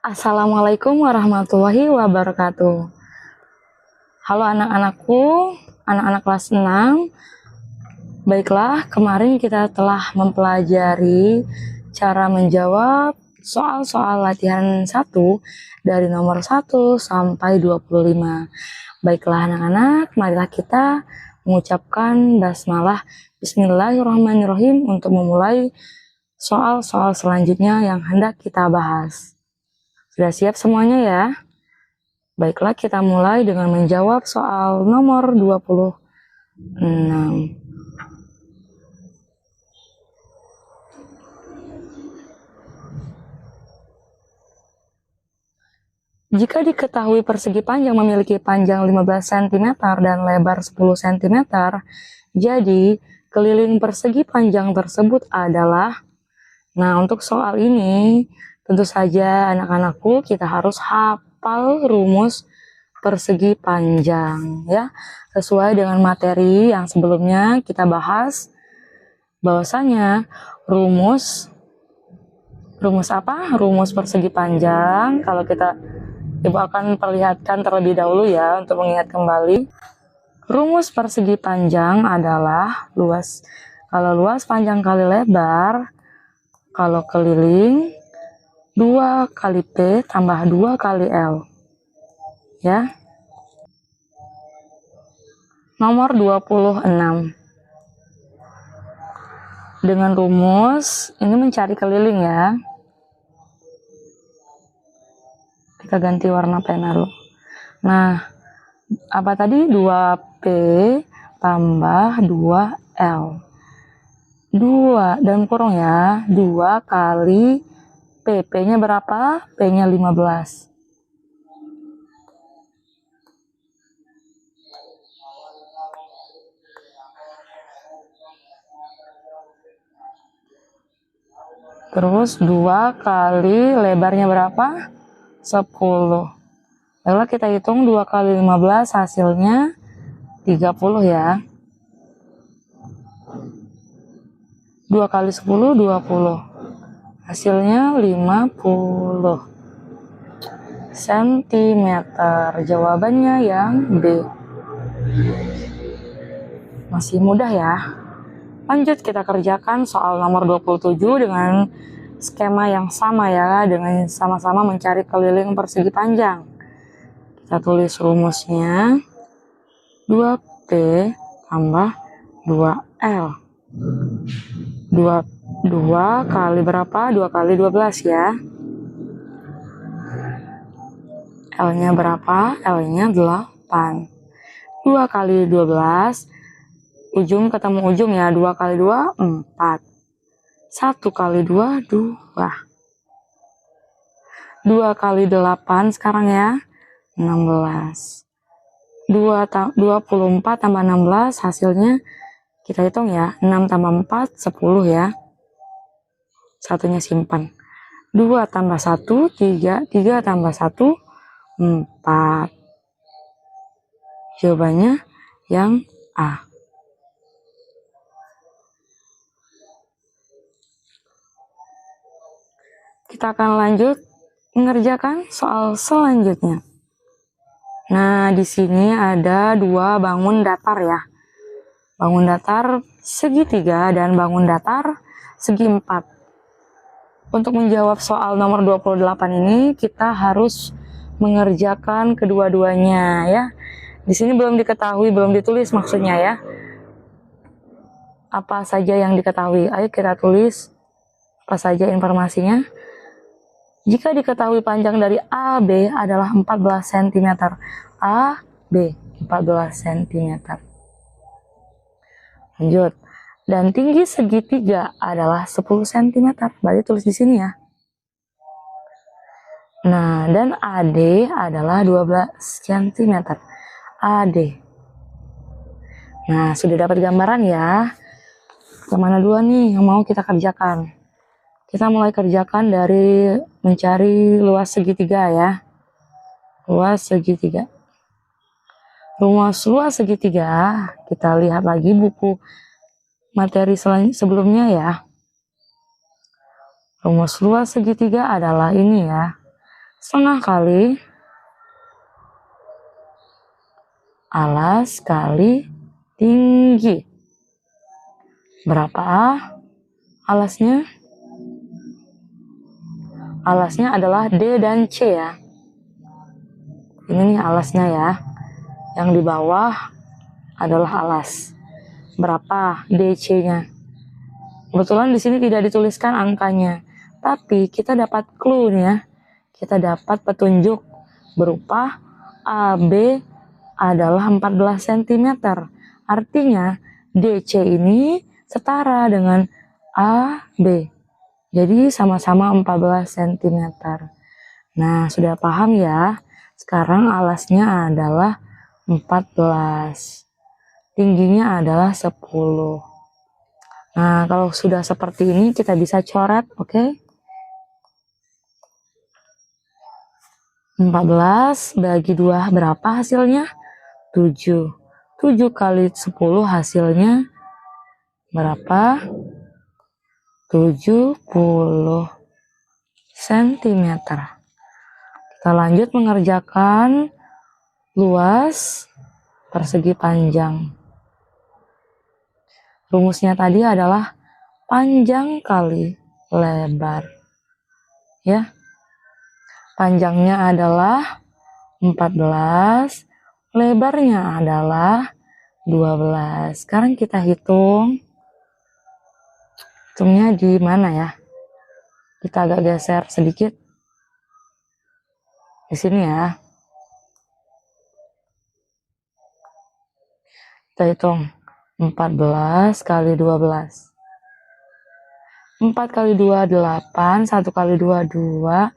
Assalamualaikum warahmatullahi wabarakatuh. Halo anak-anakku, anak-anak kelas 6. Baiklah, kemarin kita telah mempelajari cara menjawab soal-soal latihan 1 dari nomor 1 sampai 25. Baiklah anak-anak, marilah kita mengucapkan basmalah Bismillahirrahmanirrahim untuk memulai soal-soal selanjutnya yang hendak kita bahas. Sudah siap semuanya ya? Baiklah, kita mulai dengan menjawab soal nomor 26. Jika diketahui persegi panjang memiliki panjang 15 cm dan lebar 10 cm, jadi keliling persegi panjang tersebut adalah... Nah, untuk soal ini, tentu saja anak-anakku kita harus hafal rumus persegi panjang ya. Sesuai dengan materi yang sebelumnya kita bahas, bahwasanya rumus apa? Rumus persegi panjang. Kalau Ibu akan perlihatkan terlebih dahulu ya untuk mengingat kembali. Rumus persegi panjang adalah luas. Kalau luas panjang kali lebar, kalau keliling 2 kali P tambah 2 kali L. Ya. Nomor 26. Dengan rumus ini mencari keliling ya. Kita ganti warna pena dulu. Nah, apa tadi? 2P tambah 2L. 2 dan kurung ya. 2 kali P. P-nya berapa? P-nya 15. Terus 2 kali lebarnya berapa? 10. Lalu kita hitung 2 kali 15 hasilnya 30 ya. 2 kali 10, 20. Hasilnya 50 cm. Jawabannya yang B. Masih mudah ya. Lanjut kita kerjakan soal nomor 27 dengan skema yang sama ya, dengan sama-sama mencari keliling persegi panjang. Kita tulis rumusnya 2P tambah 2L. 2 kali berapa? 2 kali 12 ya. L-nya berapa? L-nya 8. 2 kali 12, ujung ketemu ujung ya. 2 kali 2, 4. 1 kali 2, 2. 2 kali 8 sekarang ya, 16. 24 tambah 16 hasilnya kita hitung ya. 6 tambah 4, 10 ya. Satunya simpan. 2 tambah 1, 3. 3 tambah 1, 4. Jawabannya yang A. Kita akan lanjut mengerjakan soal selanjutnya. Nah, di sini ada 2 bangun datar ya. Bangun datar segitiga dan bangun datar segi 4. Untuk menjawab soal nomor 28 ini, kita harus mengerjakan kedua-duanya ya. Di sini belum diketahui, belum ditulis maksudnya ya. Apa saja yang diketahui? Ayo kita tulis apa saja informasinya. Jika diketahui panjang dari AB adalah 14 cm. AB 14 cm. Lanjut. Dan tinggi segitiga adalah 10 cm. Berarti tulis di sini ya. Nah, dan AD adalah 12 cm. AD. Nah, sudah dapat gambaran ya. Kemana dua nih yang mau kita kerjakan? Kita mulai kerjakan dari mencari luas segitiga ya. Luas segitiga. Rumus luas segitiga, kita lihat lagi buku materi sebelumnya ya. Rumus luas segitiga adalah ini ya. setengah kali alas kali tinggi. Berapa alasnya? Alasnya adalah D dan C ya. Ini nih alasnya ya. Yang di bawah adalah alas. Berapa DC-nya? Kebetulan di sini tidak dituliskan angkanya, tapi kita dapat clue nih ya. Kita dapat petunjuk berupa AB adalah 14 cm. Artinya DC ini setara dengan AB. Jadi sama-sama 14 cm. Nah, sudah paham ya? Sekarang alasnya adalah 14. Tingginya adalah 10. Nah, kalau sudah seperti ini kita bisa coret, oke? 14 bagi 2 berapa hasilnya? 7. 7 kali 10 hasilnya berapa? 70 cm. Kita lanjut mengerjakan luas persegi panjang. Rumusnya tadi adalah panjang kali lebar. Ya. Panjangnya adalah 14, lebarnya adalah 12. Sekarang kita hitung. Hitungnya di mana ya? Kita agak geser sedikit. Di sini ya. Kita hitung 14 kali 12. 4 kali 2 8, 1 kali 2 2,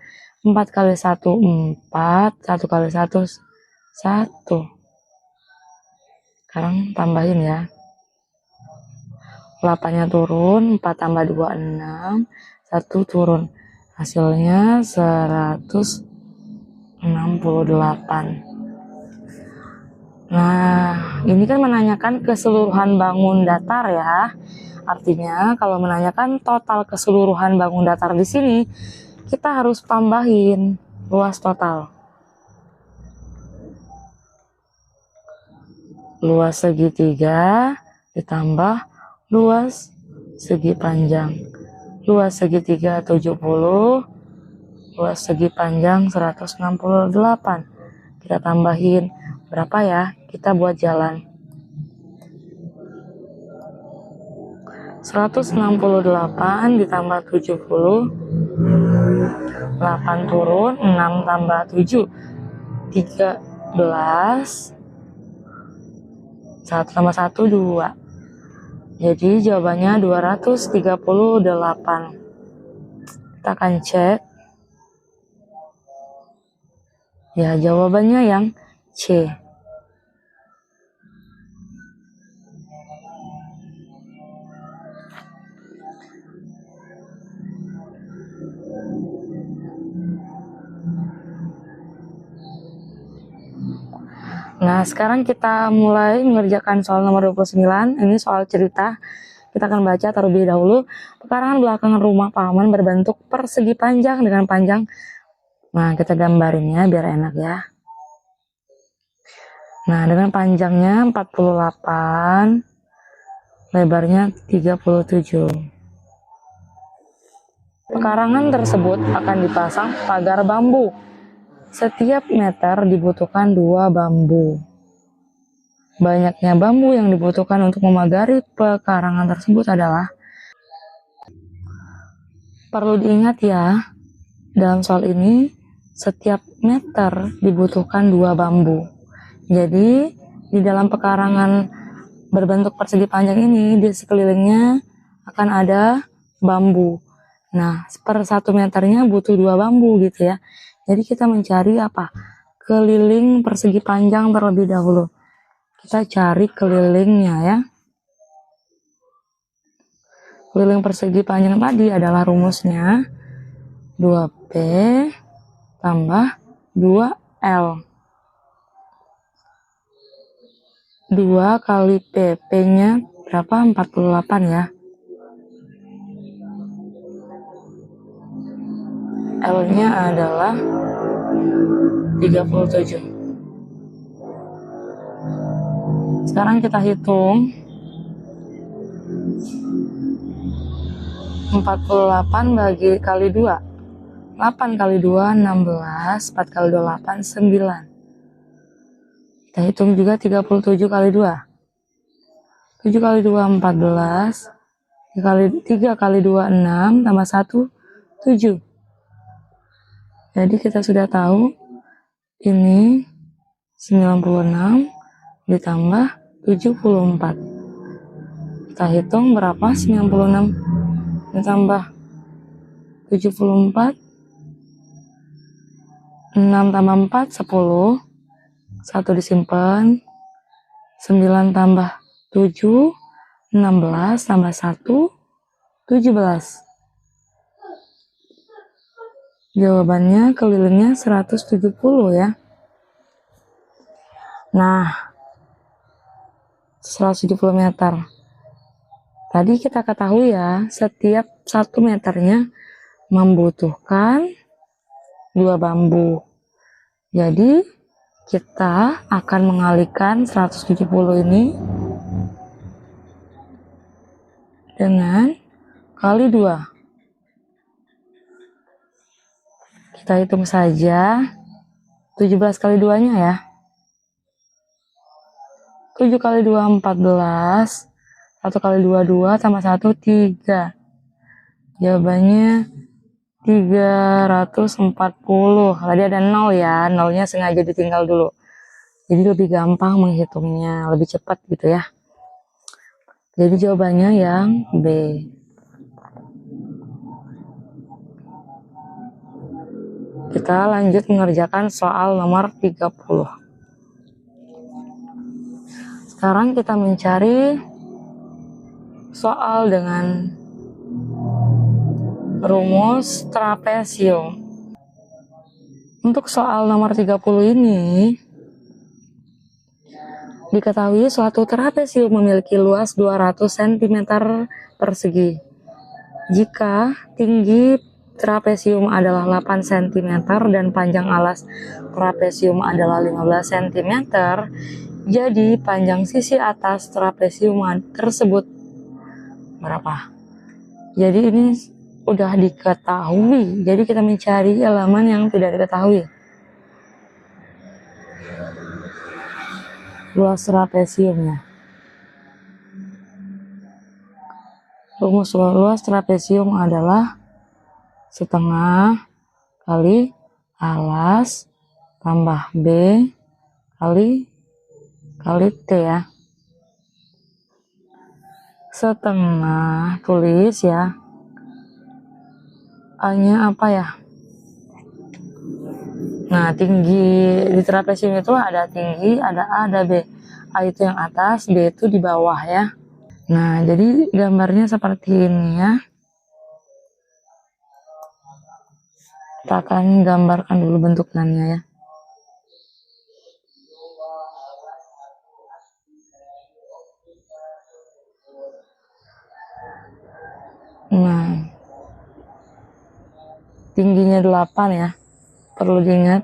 4 kali 1 4, 1 kali 1 1. Sekarang tambahin ya. 8-nya turun, 4 tambah 2 6, 1 turun. Hasilnya 168. Nah, ini kan menanyakan keseluruhan bangun datar ya. Artinya kalau menanyakan total keseluruhan bangun datar di sini, kita harus tambahin luas total. Luas segitiga ditambah luas segi panjang. Luas segitiga 70, luas segi panjang 168. Kita tambahin berapa ya? Kita buat jalan. 168 ditambah 70, 8 turun, 6 tambah 7, 13, 1 tambah 1, 2. Jadi jawabannya 238. Kita akan cek. Ya, jawabannya yang C. Nah, sekarang kita mulai mengerjakan soal nomor 29. Ini soal cerita. Kita akan baca terlebih dahulu. Pekarangan belakangan rumah Paman berbentuk persegi panjang dengan panjang. Nah, kita gambarin ya biar enak ya. Nah, dengan panjangnya 48, lebarnya 37. Pekarangan tersebut akan dipasang pagar bambu. Setiap meter dibutuhkan 2 bambu. Banyaknya bambu yang dibutuhkan untuk memagari pekarangan tersebut adalah, perlu diingat ya, dalam soal ini setiap meter dibutuhkan 2 bambu. Jadi di dalam pekarangan berbentuk persegi panjang ini di sekelilingnya akan ada bambu. Nah, per 1 meternya butuh 2 bambu gitu ya. Jadi kita mencari apa? Keliling persegi panjang terlebih dahulu. Kita cari kelilingnya ya. Keliling persegi panjang tadi adalah rumusnya 2P tambah 2L. 2 kali PP-nya berapa? 48 ya. L-nya adalah 37. Sekarang kita hitung 48 bagi kali 2. 8 kali 2 16, 4 kali 2 8 9. Kita hitung juga 37 kali 2. 7 kali 2 14. 3 kali 2 6 tambah 1 7. Jadi kita sudah tahu ini 96 ditambah 74. Kita hitung berapa 96 ditambah 74. 6 tambah 4 10. 1 disimpan. 9 tambah 7 16 tambah 1 17. Jawabannya kelilingnya 170 ya. Nah, 170 meter. Tadi kita ketahui ya, setiap 1 meternya membutuhkan 2 bambu. Jadi, kita akan mengalihkan 170 ini dengan kali 2. Kita hitung saja 17 kali 2-nya ya. 7 kali 2 14. 1 kali 2 2 tambah 1 3. Jawabannya 340. Tadi ada 0 ya, 0-nya sengaja ditinggal dulu. Jadi lebih gampang menghitungnya, lebih cepat gitu ya. Jadi jawabannya yang B. Kita lanjut mengerjakan soal nomor 30. Sekarang kita mencari soal dengan rumus trapesium. Untuk soal nomor 30 ini, diketahui suatu trapesium memiliki luas 200 cm persegi. Jika tinggi trapesium adalah 8 cm dan panjang alas trapesium adalah 15 cm, jadi panjang sisi atas trapesium tersebut berapa? Jadi ini udah diketahui, jadi kita mencari elemen yang tidak diketahui. Luas trapesiumnya. Rumus luas trapesium adalah setengah kali alas tambah B kali T ya. Setengah, tulis ya. A-nya apa ya? Nah, tinggi di trapesium itu ada tinggi, ada A, ada B. A itu yang atas, B itu di bawah ya. Nah, jadi gambarnya seperti ini ya. Kita akan gambarkan dulu bentukannya ya. Nah, tingginya 8 ya, perlu diingat.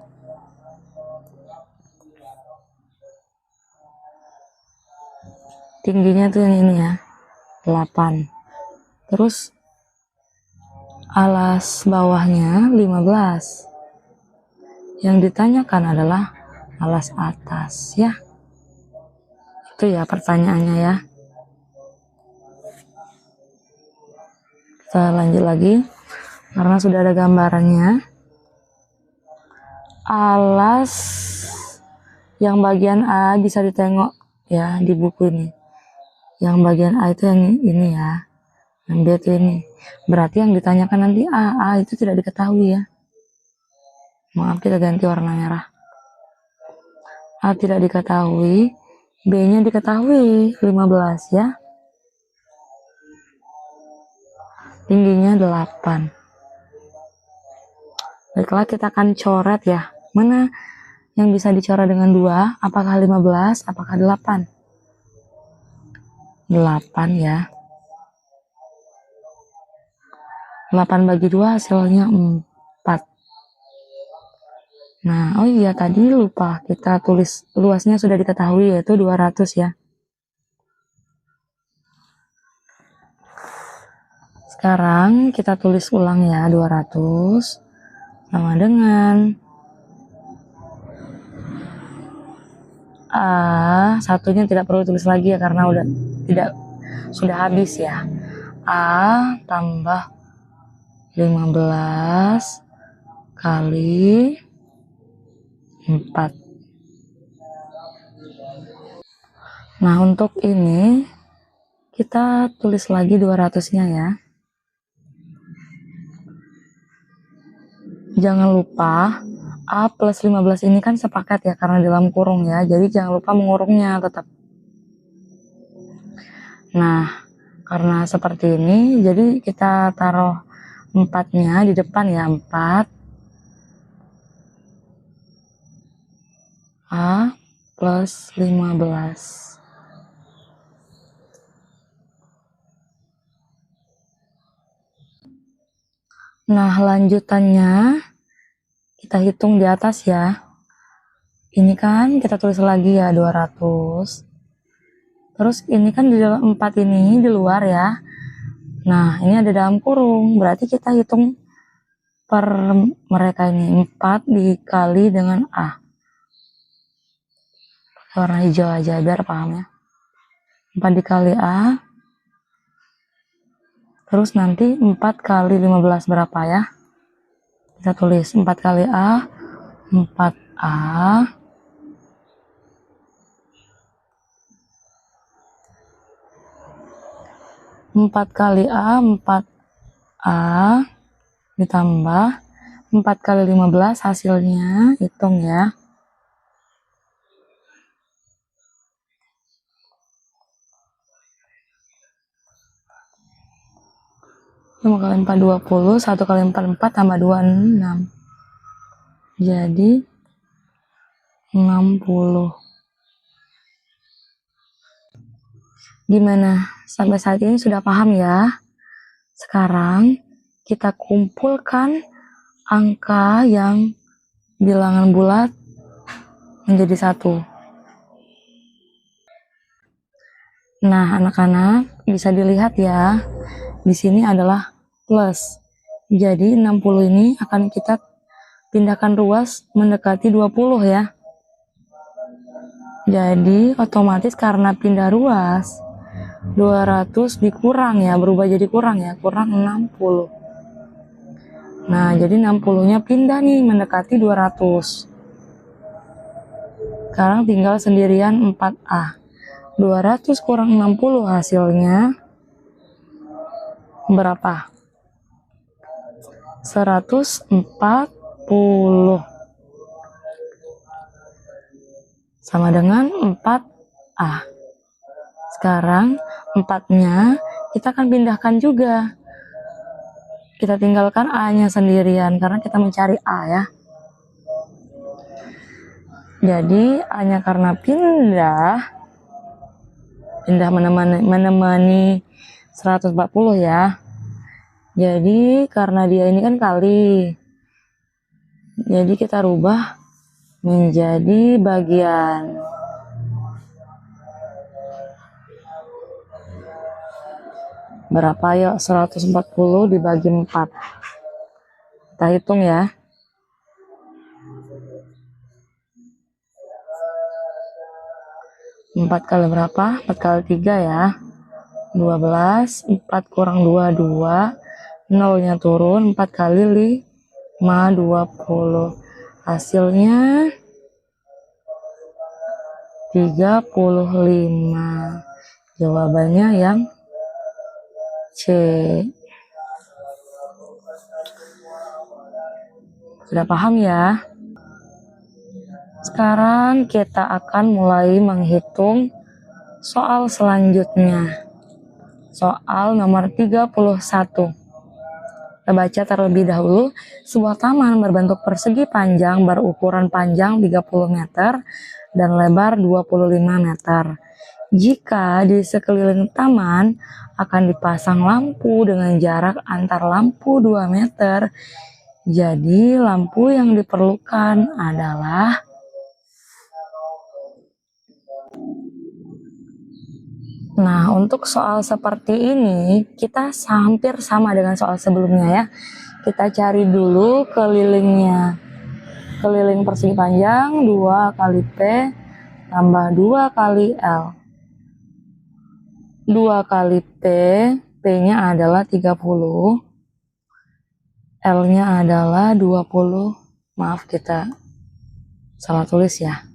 Tingginya tuh yang ini ya, 8. Terus alas bawahnya 15. Yang ditanyakan adalah alas atas ya. Itu ya pertanyaannya ya. Kita lanjut lagi karena sudah ada gambarannya. Alas yang bagian A bisa ditengok ya di buku ini. Yang bagian A itu yang ini ya, yang B itu ini. Berarti yang ditanyakan nanti A itu tidak diketahui ya. Maaf, kita ganti warna merah. A tidak diketahui, B-nya diketahui 15 ya. Tingginya 8. Baiklah, kita akan coret ya. Mana yang bisa dicoret dengan 2? Apakah 15? Apakah 8? 8 ya. 8 bagi 2 hasilnya 4. Nah, oh iya tadi lupa kita tulis luasnya sudah diketahui yaitu 200 ya. Sekarang kita tulis ulang ya 200 sama dengan satunya tidak perlu tulis lagi ya karena sudah habis ya. Tambah 15 kali 4. Nah, untuk ini kita tulis lagi 200-nya ya. Jangan lupa A plus 15 ini kan sepakat ya karena dalam kurung ya. Jadi jangan lupa mengurungnya tetap. Nah, karena seperti ini jadi kita taruh 4-nya di depan ya. 4 A plus 15. Nah, lanjutannya kita hitung di atas ya. Ini kan kita tulis lagi ya 200. Terus ini kan di dalam 4 ini di luar ya. Nah, ini ada dalam kurung. Berarti kita hitung per mereka ini 4 dikali dengan A. Warna hijau aja biar paham ya. 4 dikali A. Terus nanti 4 kali 15 berapa ya? Kita tulis 4 kali A, 4A. 4 kali A, 4A. Ditambah 4 kali 15 hasilnya, hitung ya. 5 kali 4, 20. 1 kali 4, 4 tambah 2, 6. Jadi 60. Gimana? Sampai saat ini sudah paham ya? Sekarang kita kumpulkan angka yang bilangan bulat menjadi 1. Nah, anak-anak bisa dilihat ya. Di sini adalah plus. Jadi 60 ini akan kita pindahkan ruas mendekati 20 ya. Jadi otomatis karena pindah ruas 200 dikurang ya, berubah jadi kurang ya, kurang 60. Nah, jadi 60-nya pindah nih mendekati 200. Sekarang tinggal sendirian 4A. 200 kurang 60 hasilnya berapa? 140. Sama dengan 4A. Sekarang 4-nya kita akan pindahkan juga. Kita tinggalkan A-nya sendirian karena kita mencari A ya. Jadi A-nya karena pindah menemani 140 ya. Jadi karena dia ini kan kali. Jadi kita rubah menjadi bagian. Berapa ya? 140 dibagi 4. Kita hitung ya. 4 kali berapa? 4 kali 3 ya. 12. 4 kurang 2, 2. 0-nya turun. 4 kali 5, 20. Hasilnya 35. Jawabannya yang C. Sudah paham ya? Sekarang kita akan mulai menghitung soal selanjutnya. Soal nomor 31. Kita baca terlebih dahulu. Sebuah taman berbentuk persegi panjang berukuran panjang 30 meter dan lebar 25 meter. Jika di sekeliling taman akan dipasang lampu dengan jarak antar lampu 2 meter, Jadi lampu yang diperlukan adalah, nah untuk soal seperti ini kita hampir sama dengan soal sebelumnya ya. Kita cari dulu kelilingnya. Keliling persegi panjang 2 kali P tambah 2 kali L. 2 kali P, P-nya adalah 30. L-nya adalah 20. Maaf, kita salah tulis ya.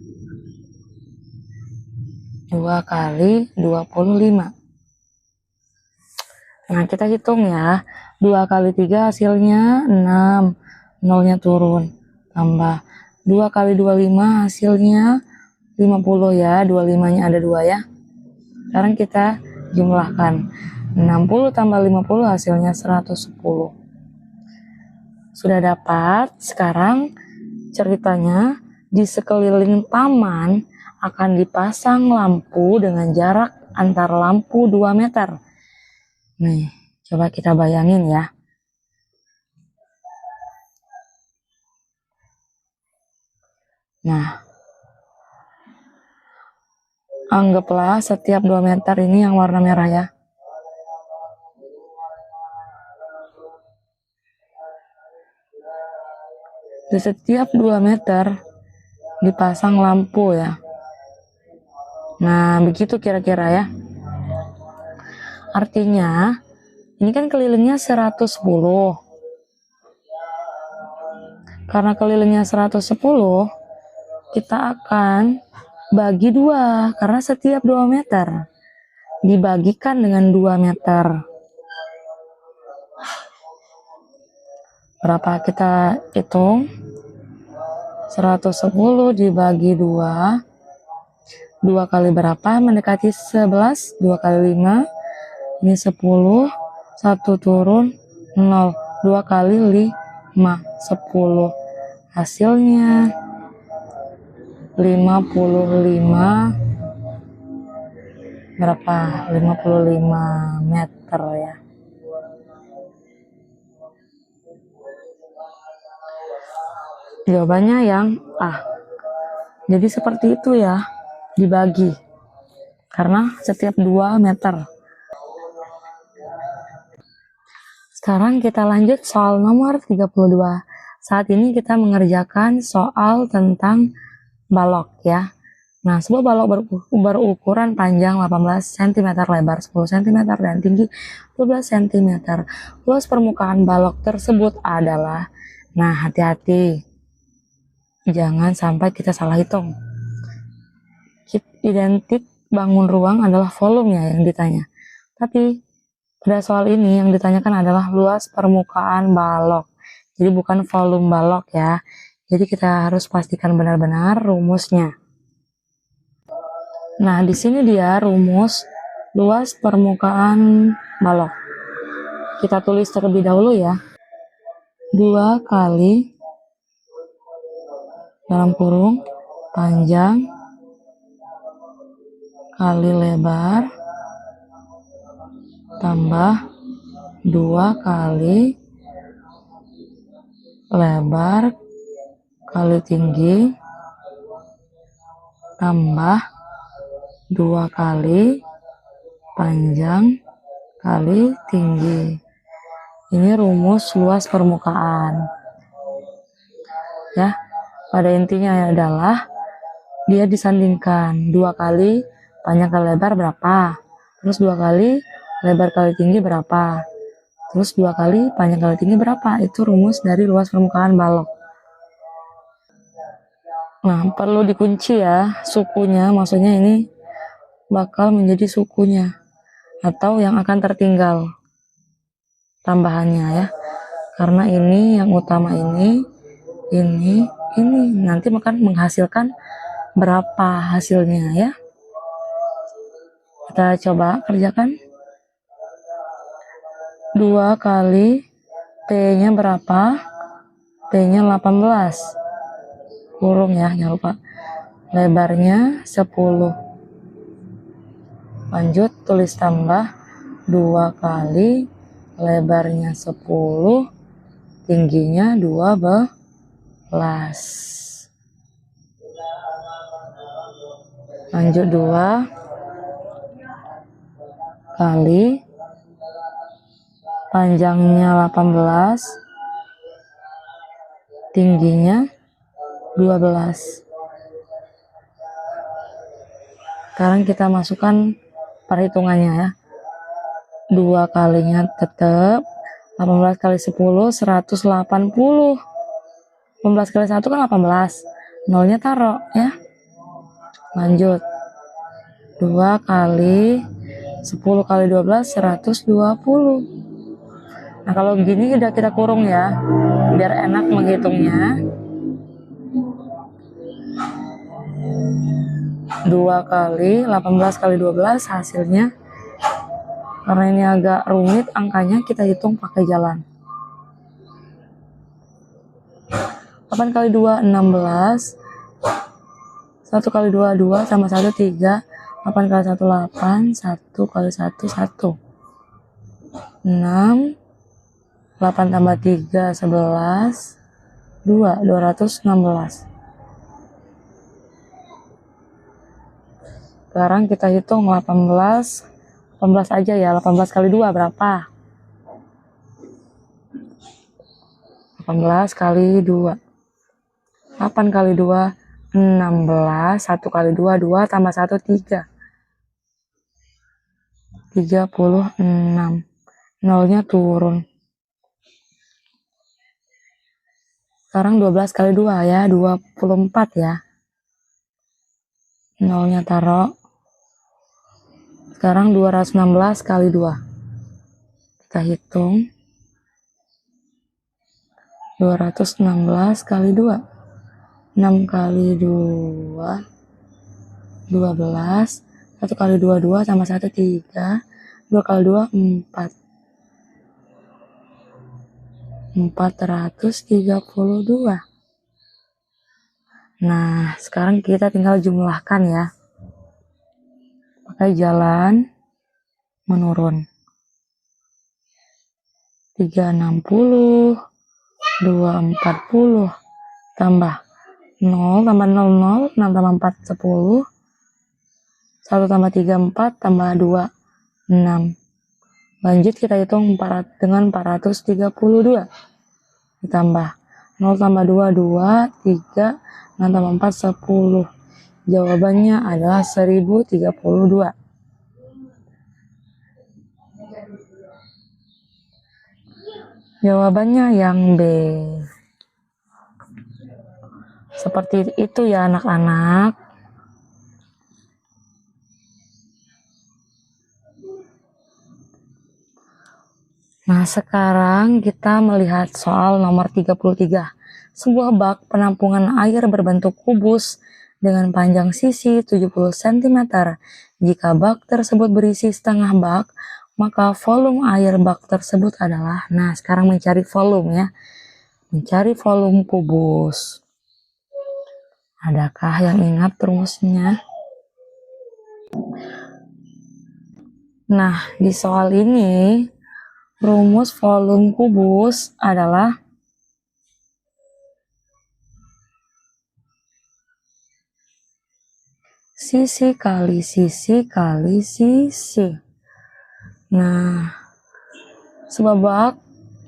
2 kali 25. Nah, kita hitung ya. 2 kali 3 hasilnya 6. 0-nya turun. Tambah 2 kali 25 hasilnya 50 ya. 25-nya ada 2 ya. Sekarang kita jumlahkan. 60 tambah 50 hasilnya 110. Sudah dapat. Sekarang ceritanya di sekeliling taman akan dipasang lampu dengan jarak antar lampu 2 meter. Nih, coba kita bayangin ya. Nah, anggaplah setiap 2 meter ini yang warna merah ya. Di setiap 2 meter dipasang lampu ya. Nah, begitu kira-kira ya. Artinya, ini kan kelilingnya 110. Karena kelilingnya 110, kita akan bagi 2. Karena setiap 2 meter dibagikan dengan 2 meter. Berapa kita hitung? 110 dibagi 2. 2 kali berapa? Mendekati 11. 2 kali 5. Ini 10. 1 turun 0. 2 kali 5. 10. Hasilnya 55. Berapa? 55 meter ya. Jawabannya yang A. Jadi seperti itu ya, dibagi. Karena setiap 2 meter. Sekarang kita lanjut soal nomor 32. Saat ini kita mengerjakan soal tentang balok ya. Nah, sebuah balok berukuran panjang 18 cm, lebar 10 cm, dan tinggi 12 cm. Luas permukaan balok tersebut adalah, nah hati-hati. Jangan sampai kita salah hitung. Identik bangun ruang adalah volumenya yang ditanya. Tapi pada soal ini yang ditanyakan adalah luas permukaan balok. Jadi bukan volume balok ya. Jadi kita harus pastikan benar-benar rumusnya. Nah, di sini dia rumus luas permukaan balok. Kita tulis terlebih dahulu ya. 2 kali dalam kurung panjang kali lebar tambah 2 kali lebar kali tinggi tambah 2 kali panjang kali tinggi. Ini rumus luas permukaan ya. Pada intinya adalah dia disandingkan 2 kali panjang kali lebar berapa, terus 2 kali lebar kali tinggi berapa, terus 2 kali panjang kali tinggi berapa. Itu rumus dari luas permukaan balok. Nah, perlu dikunci ya sukunya, maksudnya ini bakal menjadi sukunya atau yang akan tertinggal tambahannya ya. Karena ini yang utama ini nanti akan menghasilkan berapa hasilnya ya. Kita coba kerjakan. 2 kali P-nya berapa? P-nya 18. Kurung ya, jangan lupa. Lebarnya 10. Lanjut tulis tambah 2 kali lebarnya 10 tingginya 12. Lanjut 2 kali panjangnya 18, tingginya 12. Sekarang kita masukkan perhitungannya ya. 2 kalinya tetap 18 kali 10 180. 18 kali 1 kan 18. Nolnya taruh ya. Lanjut. 2 kali 10 kali 12 120. Nah, kalau gini udah kita kurung ya, biar enak menghitungnya. 2 kali 18 kali 12 hasilnya. Karena ini agak rumit angkanya, kita hitung pakai jalan. 8 kali 2 16. 1 kali 2 2 sama 1 3. 8 kali 1 8. 1 kali 1 1. 6. 8 tambah 3 11. 2 216. Sekarang kita hitung 18 aja ya. 18 kali 2 berapa? 18 kali 2. 8 kali 2 16. 1 kali 2 2 tambah 1 3. 36. Nolnya turun. Sekarang 12 kali 2 ya, 24 ya. Nolnya taruh. Sekarang 216 kali 2. Kita hitung. 216 kali 2. 6 kali 2 12. 1 kali 2 2 tambah 1 3. 2 kali 2 4. 432. Nah, sekarang kita tinggal jumlahkan ya. Pakai jalan menurun. 360, 240, tambah 0, tambah 0, 0, 6 tambah 4, 10. 1 tambah 3, 4, tambah 2, 6. Lanjut kita hitung dengan 432. Ditambah 0 tambah 2, 2, 3, 6 tambah 4, 10. Jawabannya adalah 1032. Jawabannya yang B. Seperti itu ya anak-anak. Nah, sekarang kita melihat soal nomor 33. Sebuah bak penampungan air berbentuk kubus dengan panjang sisi 70 cm. Jika bak tersebut berisi setengah bak, maka volume air bak tersebut adalah, nah sekarang mencari volume ya. Mencari volume kubus. Adakah yang ingat rumusnya? Nah, di soal ini rumus volume kubus adalah sisi kali sisi kali sisi. Nah, sebuah bak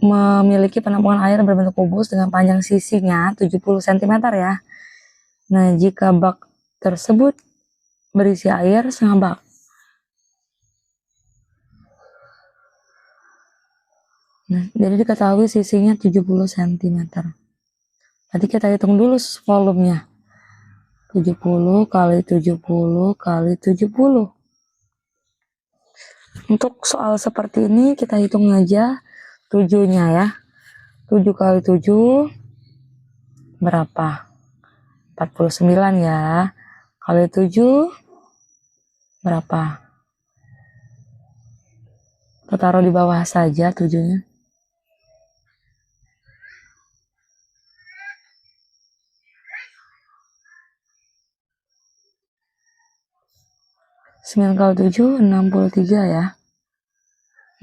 memiliki penampungan air berbentuk kubus dengan panjang sisinya 70 cm ya. Nah, jika bak tersebut berisi air setengah bak. Nah, jadi diketahui sisinya 70 cm. Nanti kita hitung dulu volumenya. 70 kali 70 kali 70. Untuk soal seperti ini kita hitung aja 7-nya ya. 7 kali 7 berapa? 49 ya. Kali 7 berapa? Kita taruh di bawah saja 7-nya. 9 kali 7 63 ya.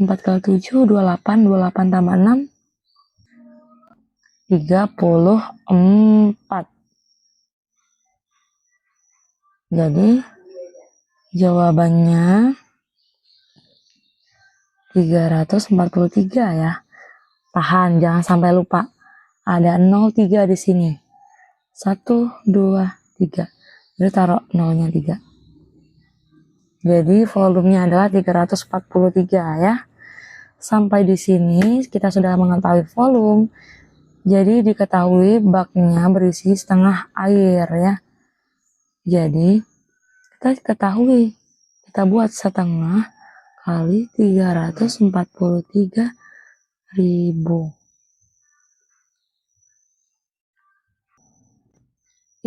4 kali 7 28, 28 tambah 6 34. Jadi jawabannya 343 ya. Tahan, jangan sampai lupa. Ada 03 di sini. 1, 2, 3. Jadi taruh nolnya 3. Jadi volumenya adalah 343 ya. Sampai di sini kita sudah mengetahui volume. Jadi diketahui baknya berisi setengah air ya. Jadi kita ketahui, kita buat setengah kali 343.000.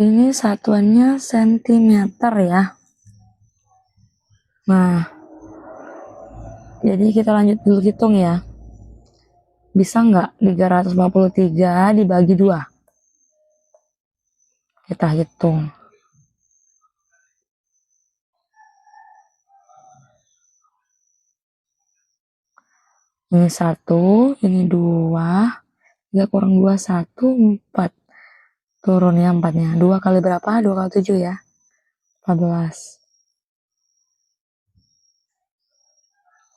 Ini satuannya sentimeter ya. Nah, jadi kita lanjut dulu hitung ya. Bisa nggak 343 dibagi 2? Kita hitung. Ini 1, ini 2, 3 kurang 2, 1, 4. Turun ya 4-nya. 2 kali berapa? 2 kali 7 ya. 14.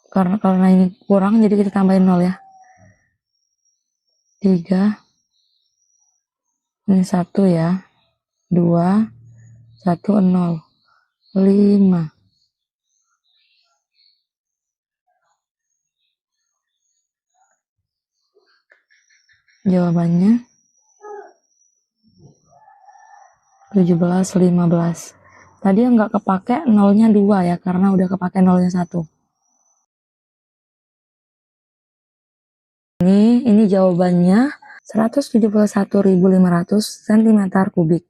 Karena ini kurang, jadi kita tambahin 0 ya. 3. Ini 1 ya. 2, 1, 0. 5. Jawabannya 17, 15. Tadi yang nggak kepake nolnya 2 ya, karena udah kepake nolnya 1. Ini jawabannya 171.500 cm3.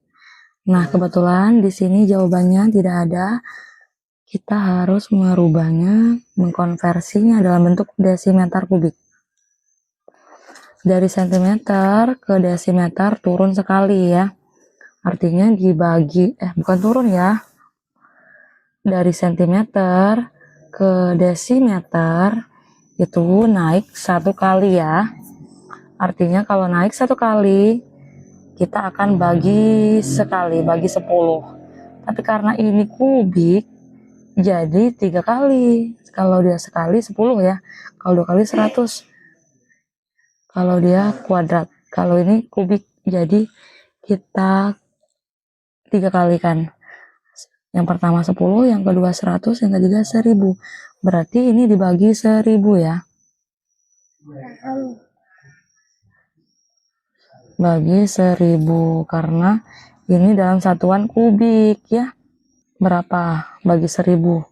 Nah, kebetulan di sini jawabannya tidak ada. Kita harus merubahnya, mengkonversinya dalam bentuk desimeter kubik. Dari sentimeter ke desimeter turun sekali ya. Artinya dibagi, bukan turun ya. Dari sentimeter ke desimeter itu naik 1 kali ya. Artinya kalau naik 1 kali, kita akan bagi sekali, bagi 10. Tapi karena ini kubik, jadi 3 kali. Kalau dia sekali 10 ya. Kalau 2 kali 100. Kalau dia kuadrat. Kalau ini kubik, jadi kita 3 kali kan. Yang pertama 10, yang kedua 100, yang ketiga 1000. Berarti ini dibagi 1000 ya. Bagi 1000 karena ini dalam satuan kubik ya. Berapa bagi 1000?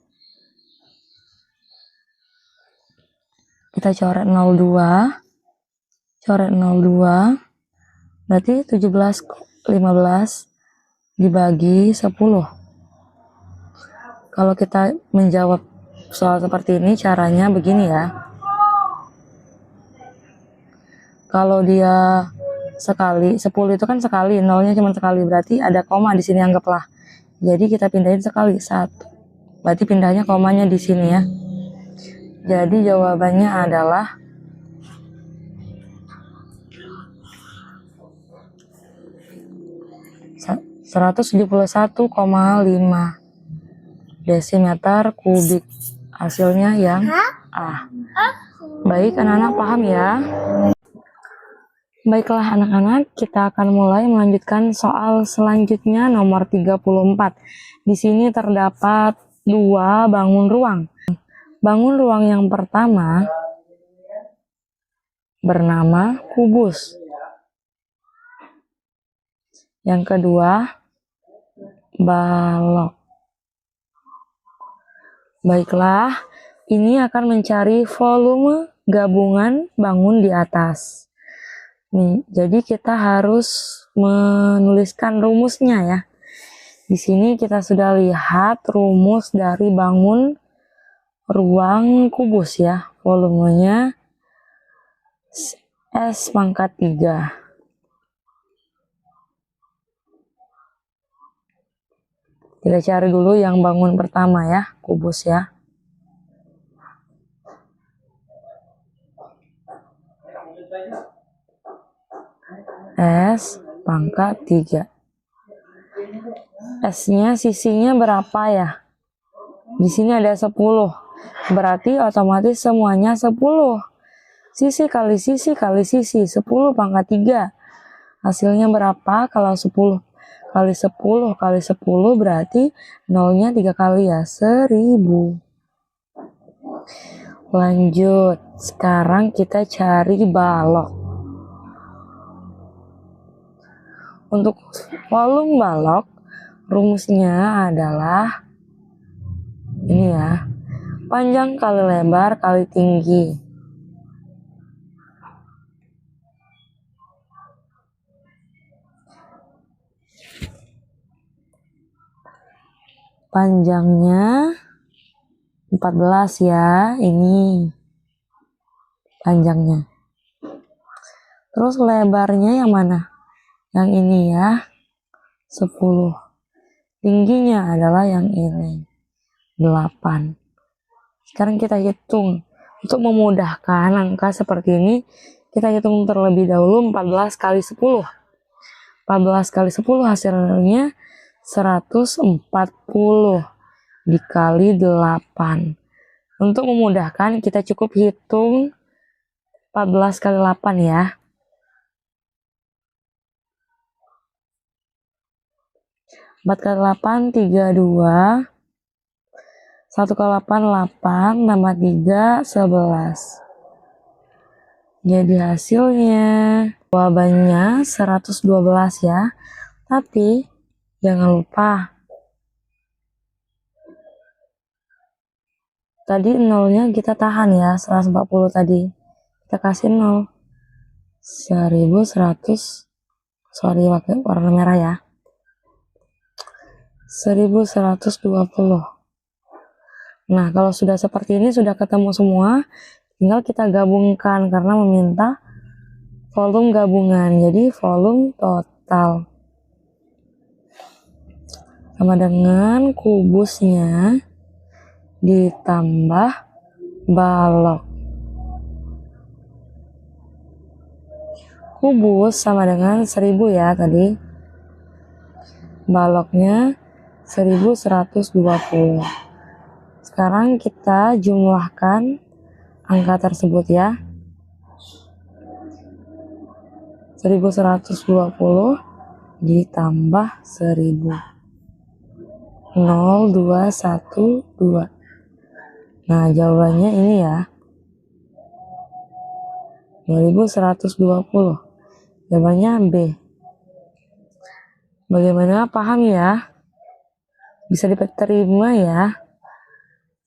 Kita coret 02. Coret 02. Berarti 17, 15 dibagi 10. Kalau kita menjawab soal seperti ini, caranya begini ya. Kalau dia sekali, 10 itu kan sekali, nolnya cuma sekali, berarti ada koma di sini anggaplah. Jadi kita pindahin sekali, 1. Berarti pindahnya komanya di sini ya. Jadi jawabannya adalah 171,5 desimeter kubik. Hasilnya yang A. Baik, anak-anak paham ya? Baiklah anak-anak, kita akan mulai melanjutkan soal selanjutnya nomor 34. Di sini terdapat 2 bangun ruang. Bangun ruang yang pertama bernama kubus. Yang kedua balok. Baiklah, ini akan mencari volume gabungan bangun di atas. Nih, jadi kita harus menuliskan rumusnya ya. Di sini kita sudah lihat rumus dari bangun ruang kubus ya. Volumenya S pangkat 3. Kita cari dulu yang bangun pertama ya, kubus ya. S pangkat 3. S-nya sisinya berapa ya? Di sini ada 10. Berarti otomatis semuanya 10. Sisi kali sisi kali sisi, 10 pangkat 3. Hasilnya berapa? Kalau 10 kali 10 kali 10 berarti nolnya 3 kali ya, 1000. Lanjut, sekarang kita cari balok. Untuk volume balok, rumusnya adalah ini ya, panjang kali lebar kali tinggi. Panjangnya 14 ya, ini panjangnya. Terus lebarnya yang mana? Yang ini ya, 10. Tingginya adalah yang ini, 8. Sekarang kita hitung. Untuk memudahkan angka seperti ini, kita hitung terlebih dahulu 14 kali 10. 14 kali 10 hasilnya 140 dikali 8. Untuk memudahkan, kita cukup hitung 14 kali 8 ya. 4 kali 8, 32. 1 kali 8, 8. Tambah 3, 11. Jadi hasilnya, jawabannya 112 ya. Tapi, jangan lupa. Tadi nolnya kita tahan ya, 140 tadi. Kita kasih 0. 1100. Sorry, pakai warna merah ya. 1120. Nah, kalau sudah seperti ini, sudah ketemu semua, tinggal kita gabungkan karena meminta volume gabungan. Jadi, volume total sama dengan kubusnya ditambah balok. Kubus sama dengan 1000 ya tadi. Baloknya 1120. Sekarang kita jumlahkan angka tersebut ya. 1120 ditambah 1000. 0212. Nah, jawabannya ini ya. 2120. Jawabannya B. Bagaimana, paham ya? Bisa diterima ya?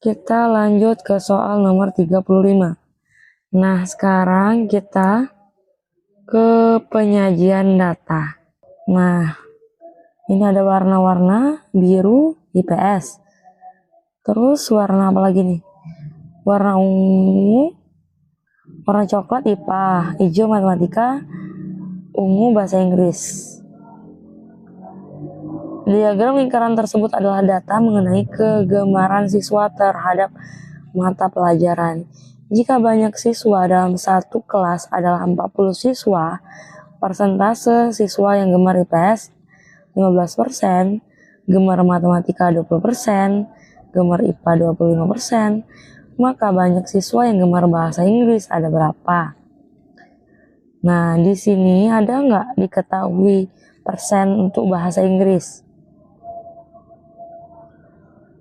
Kita lanjut ke soal nomor 35. Nah, sekarang kita ke penyajian data. Nah, ini ada warna-warna biru IPS. Terus warna apa lagi nih? Warna ungu, warna coklat IPA, hijau matematika, ungu bahasa Inggris. Diagram lingkaran tersebut adalah data mengenai kegemaran siswa terhadap mata pelajaran. Jika banyak siswa dalam satu kelas adalah 40 siswa, persentase siswa yang gemar IPS 15%, gemar matematika 20%, gemar IPA 25%, maka banyak siswa yang gemar bahasa Inggris ada berapa? Nah, di sini ada nggak diketahui persen untuk bahasa Inggris?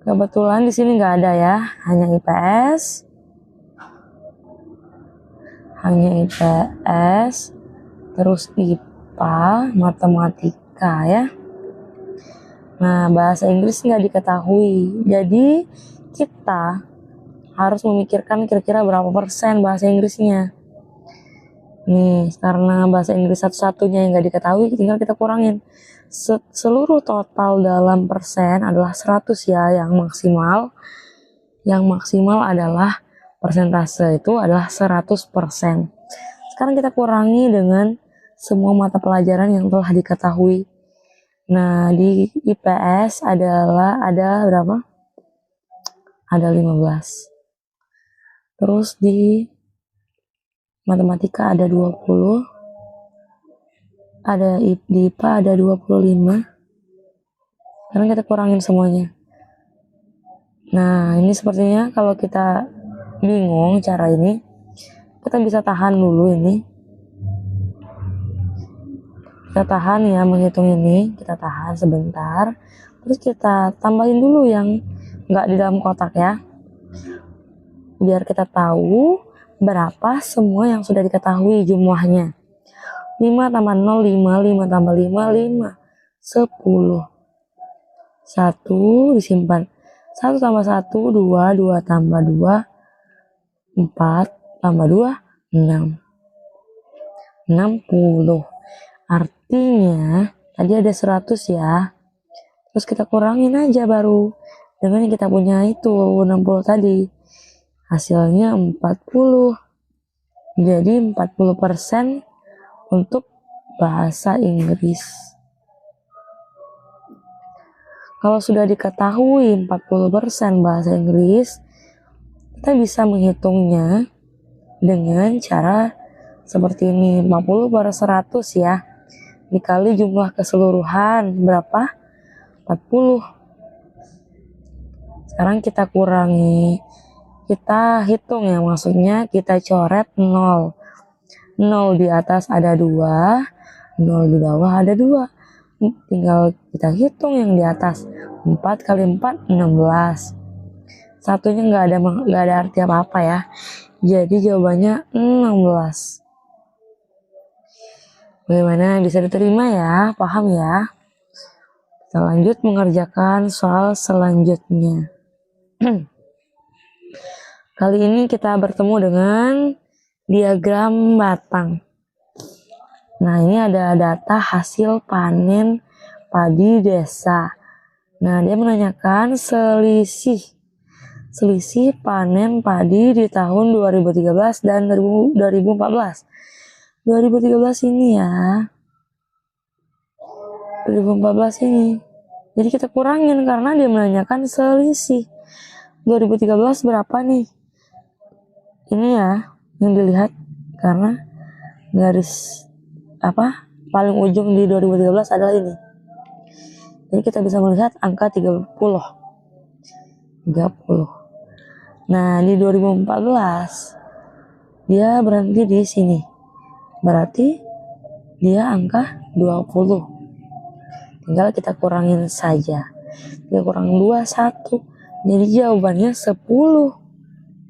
Kebetulan di sini nggak ada ya, hanya IPS, terus IPA, matematika ya. Nah, bahasa Inggris nggak diketahui, jadi kita harus memikirkan kira-kira berapa persen bahasa Inggrisnya. Nih, karena bahasa Inggris satu-satunya yang nggak diketahui, tinggal kita kurangin. Seluruh total dalam persen adalah 100 ya, yang maksimal. Yang maksimal adalah persentase itu adalah 100%. Sekarang kita kurangi dengan semua mata pelajaran yang telah diketahui. Nah, di IPS ada berapa? Ada 15. Terus di matematika ada 20. ada di IPA ada 25. Sekarang kita kurangin semuanya. Nah, ini sepertinya kalau kita bingung cara ini, kita bisa tahan dulu ini. Kita tahan ya menghitung ini, kita tahan sebentar. Terus kita tambahin dulu yang nggak di dalam kotak ya. Biar kita tahu berapa semua yang sudah diketahui jumlahnya. 5 tambah 0, 5, 5 tambah 5, 5, 10. 1 disimpan. 1 tambah 1, 2, 2 tambah 2, 4 tambah 2, 6. 60. Artinya, tadi ada 100 ya. Terus kita kurangin aja baru. Dengan yang kita punya itu, 60 tadi. Hasilnya 40. Jadi 40% untuk bahasa Inggris. Kalau sudah diketahui 40% bahasa Inggris, kita bisa menghitungnya dengan cara seperti ini. 50 per 100 ya. Dikali jumlah keseluruhan berapa? 40. Sekarang kita kurangi. Kita hitung ya, maksudnya kita coret 0. 0 di atas ada 2, 0 di bawah ada 2. Tinggal kita hitung yang di atas. 4 kali 4, 16. Satunya nggak ada arti apa-apa ya. Jadi jawabannya 16. Bagaimana, bisa diterima ya? Paham ya? Kita lanjut mengerjakan soal selanjutnya. Kali ini kita bertemu dengan diagram batang. Nah, ini ada data hasil panen padi desa. Nah, dia menanyakan selisih panen padi di tahun 2013 dan 2014. 2013 ini ya. 2014 ini. Jadi kita kurangin karena dia menanyakan selisih. 2013 berapa nih? Ini ya yang dilihat karena garis paling ujung di 2013 adalah ini. Jadi kita bisa melihat angka 30. Nah, di 2014 dia berhenti di sini. Berarti dia angka 20. Tinggal kita kurangin saja. Dia kurang 2, 1. Jadi jawabannya 10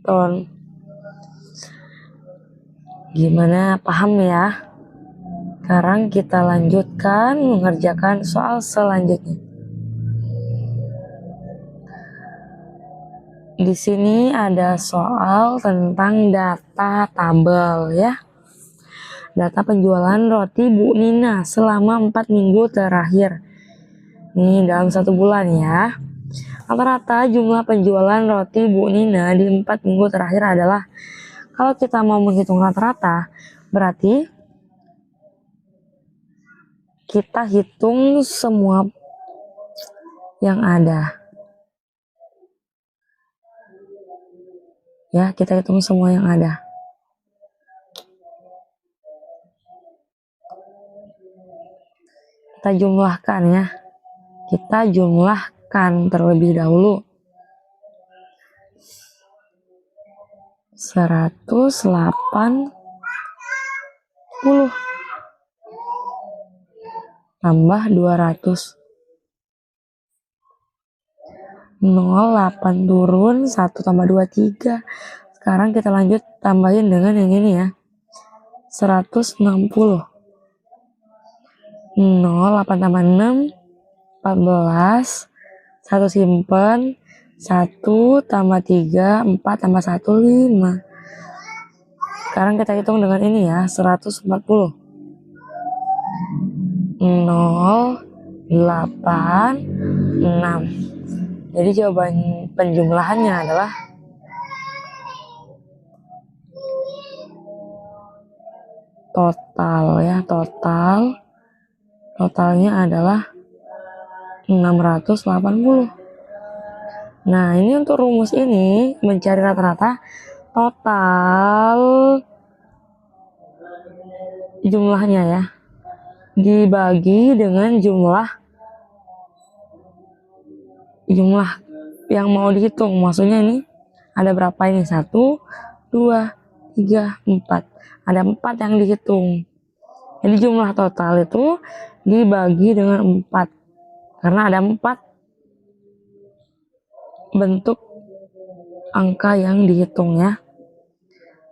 ton. Gimana, paham ya? Sekarang kita lanjutkan mengerjakan soal selanjutnya. Di sini ada soal tentang data tabel ya. Data penjualan roti Bu Nina selama 4 minggu terakhir. Ini dalam 1 bulan ya. Rata-rata jumlah penjualan roti Bu Nina di 4 minggu terakhir adalah, kalau kita mau menghitung rata-rata, berarti kita hitung semua yang ada. Ya, kita hitung semua yang ada. Kita jumlahkan ya. Kita jumlahkan terlebih dahulu. 180 tambah 200. 0,8 turun, 1 tambah 2, 3. Sekarang kita lanjut tambahin dengan yang ini ya. 160. 0,8 tambah 6, 14. 1 simpen. 1 tambah 3, 4 tambah 1, 5. Sekarang kita hitung dengan ini ya, 140. 0, 8, 6. Jadi jawaban penjumlahannya adalah total ya, totalnya adalah 680. Nah, ini untuk rumus ini mencari rata-rata total jumlahnya ya. dibagi dengan jumlah yang mau dihitung. Maksudnya ini ada berapa ini? 1, 2, 3, 4. Ada 4 yang dihitung. Jadi jumlah total itu dibagi dengan 4. Karena ada 4 bentuk angka yang dihitung ya.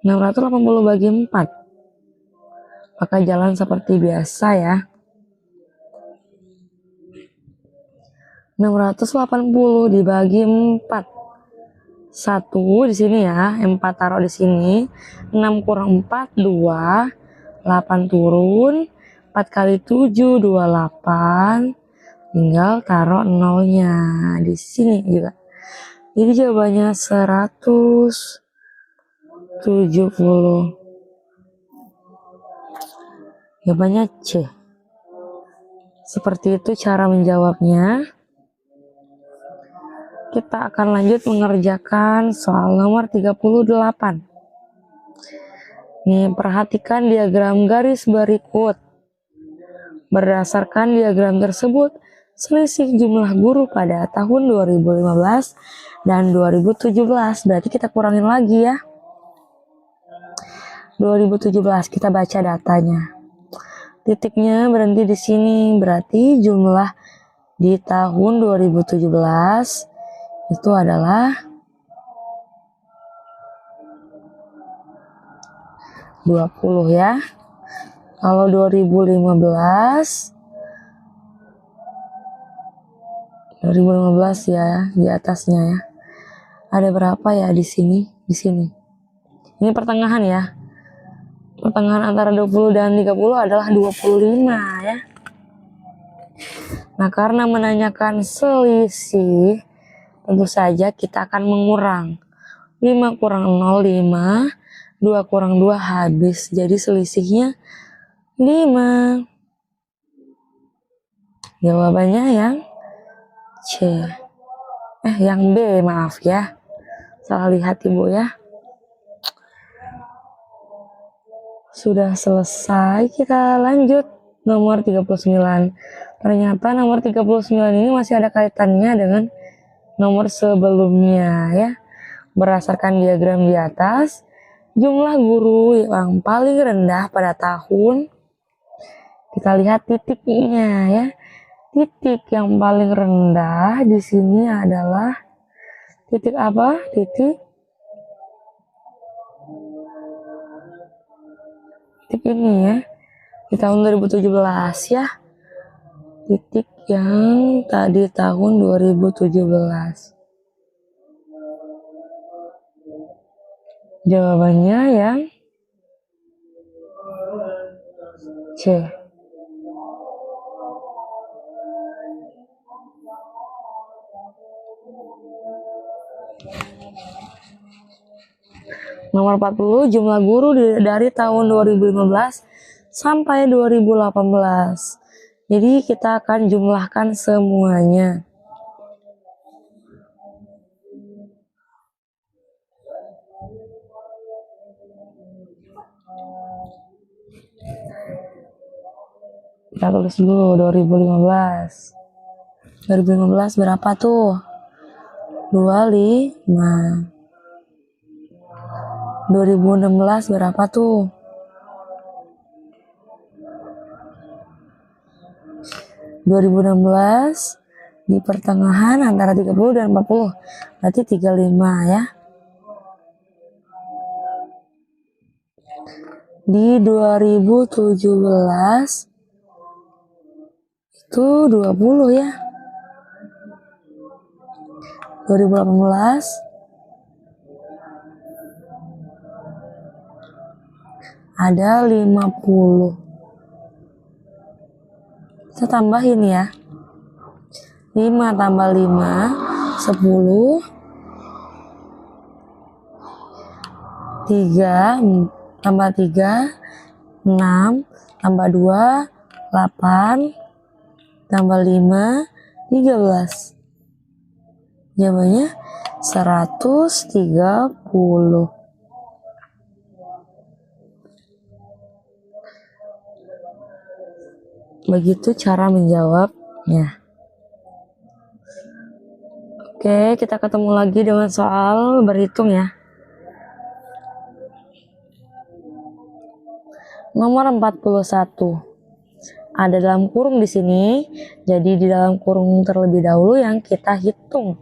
680 bagi 4. Maka jalan seperti biasa ya. 680 dibagi 4. 1 di sini ya, 4 taruh di sini. 6 kurang 4, 2. 8 turun. 4 kali 7, 28. Tinggal taruh nolnya di sini juga. Jadi jawabannya 170. Jawabannya C. Seperti itu cara menjawabnya. Kita akan lanjut mengerjakan soal nomor 38. Nih, perhatikan diagram garis berikut. Berdasarkan diagram tersebut, selisih jumlah guru pada tahun 2015 dan 2017. Berarti kita kurangin lagi ya. 2017 kita baca datanya. Titiknya berhenti di sini, berarti jumlah di tahun 2017 itu adalah 20 ya. Kalau 2015 ya di atasnya ya. Ada berapa ya di sini? Di sini. Ini pertengahan ya. Pertengahan antara 20 dan 30 adalah 25 ya. Nah, karena menanyakan selisih, tentu saja kita akan mengurang. 5 kurang 0, 5. 2 kurang 2 habis. Jadi selisihnya 5. Jawabannya yang C. Yang B, maaf ya. Salah lihat Ibu ya. Sudah selesai, kita lanjut nomor 39. Ternyata nomor 39 ini masih ada kaitannya dengan nomor sebelumnya ya. Berdasarkan diagram di atas, jumlah guru yang paling rendah pada tahun, kita lihat titiknya ya. Titik yang paling rendah di sini adalah titik apa? Titik ini ya. Di tahun 2017 ya. Titik yang tadi tahun 2017. Jawabannya yang C. Nomor 40, jumlah guru dari tahun 2015 sampai 2018. Jadi kita akan jumlahkan semuanya. Kita tulis dulu 2015. 2015 berapa tuh? 25. 2016 berapa tuh? 2016 di pertengahan antara 30 dan 40. Berarti 35 ya. Di 2017 itu 20 ya. 2018 ada 50. Kita tambahin ya. 5 tambah 5 10. 3 tambah 3 6 tambah 2 8 tambah 5 13. Jawabannya 130. Begitu cara menjawabnya. Oke, kita ketemu lagi dengan soal berhitung ya. Nomor 41. Ada dalam kurung di sini. Jadi di dalam kurung terlebih dahulu yang kita hitung.